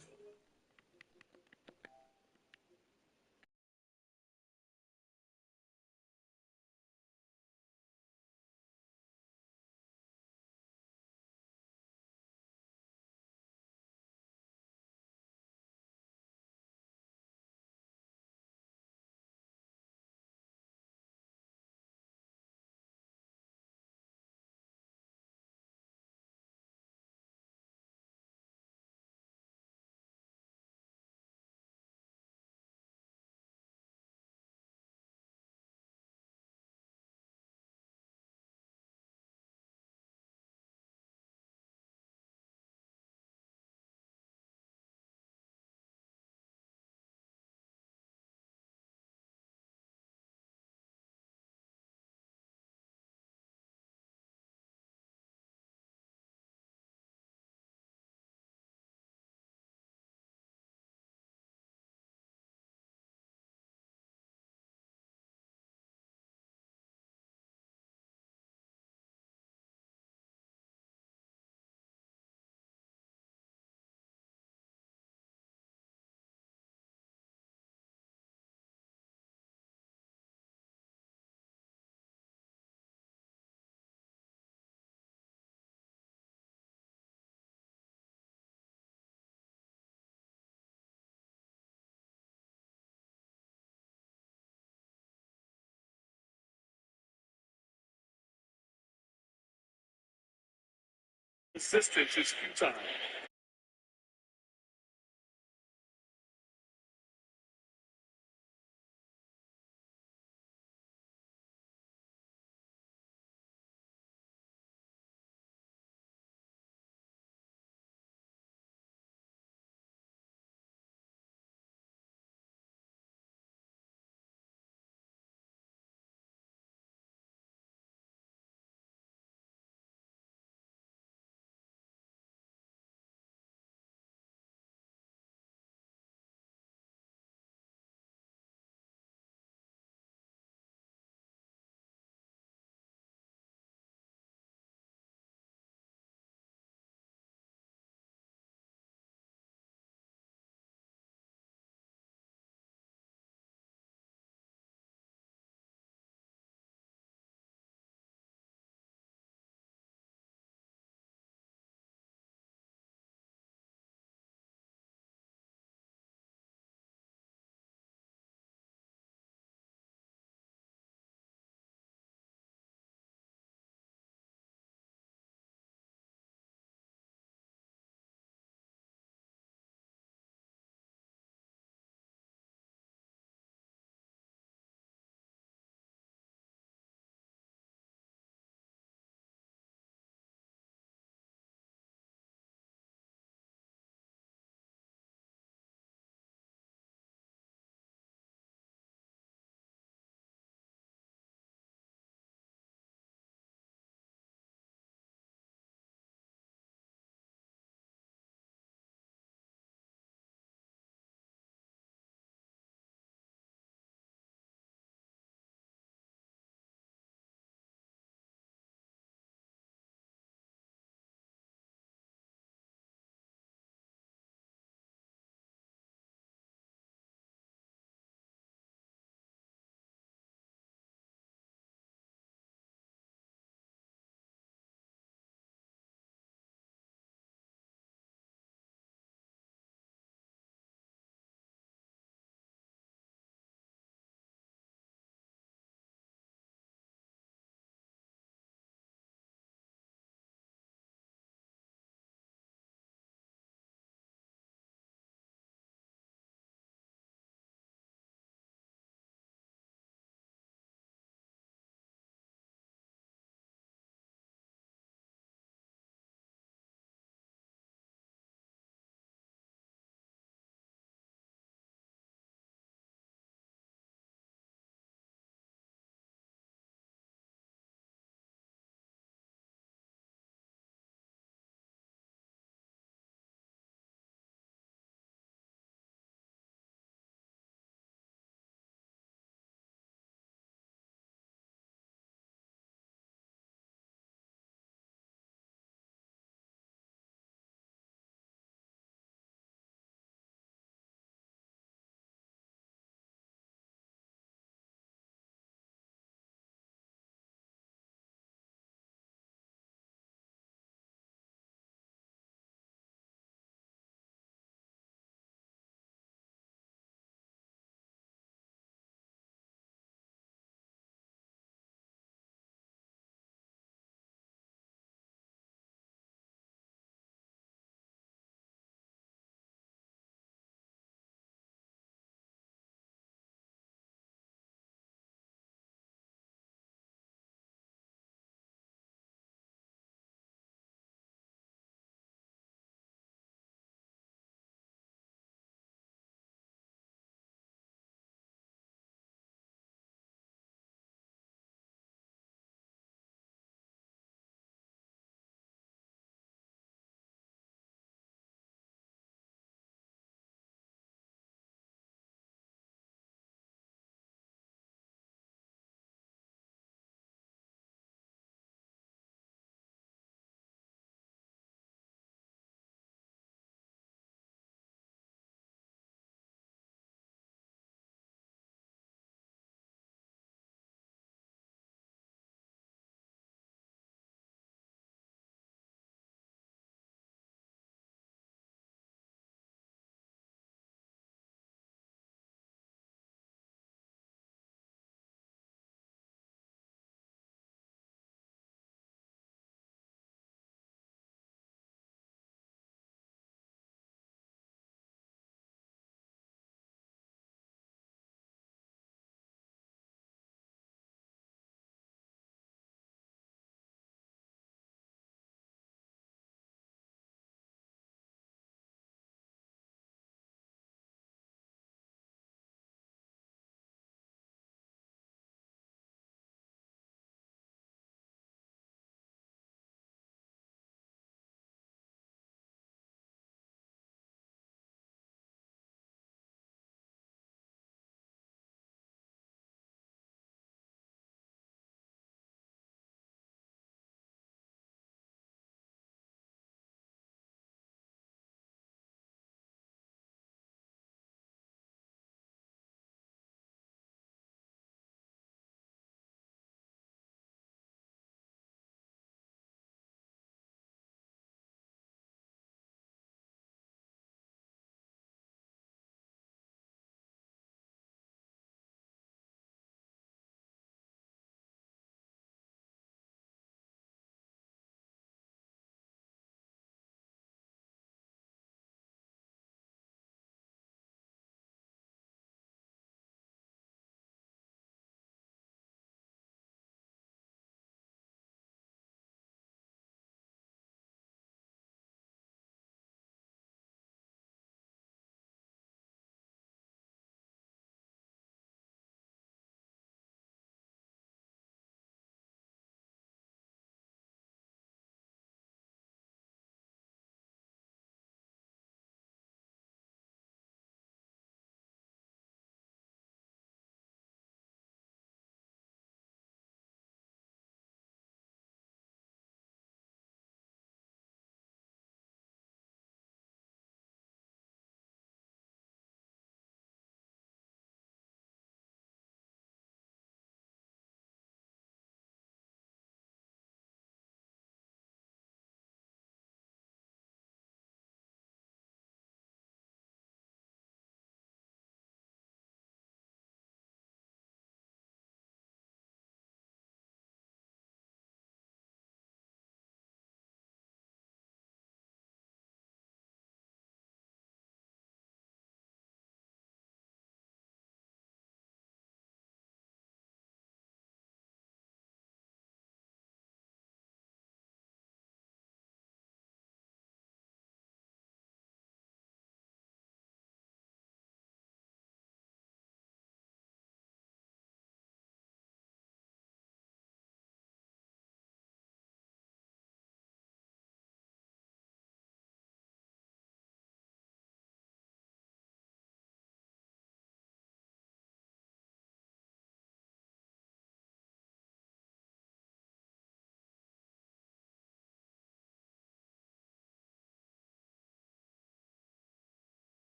Assistance is futile.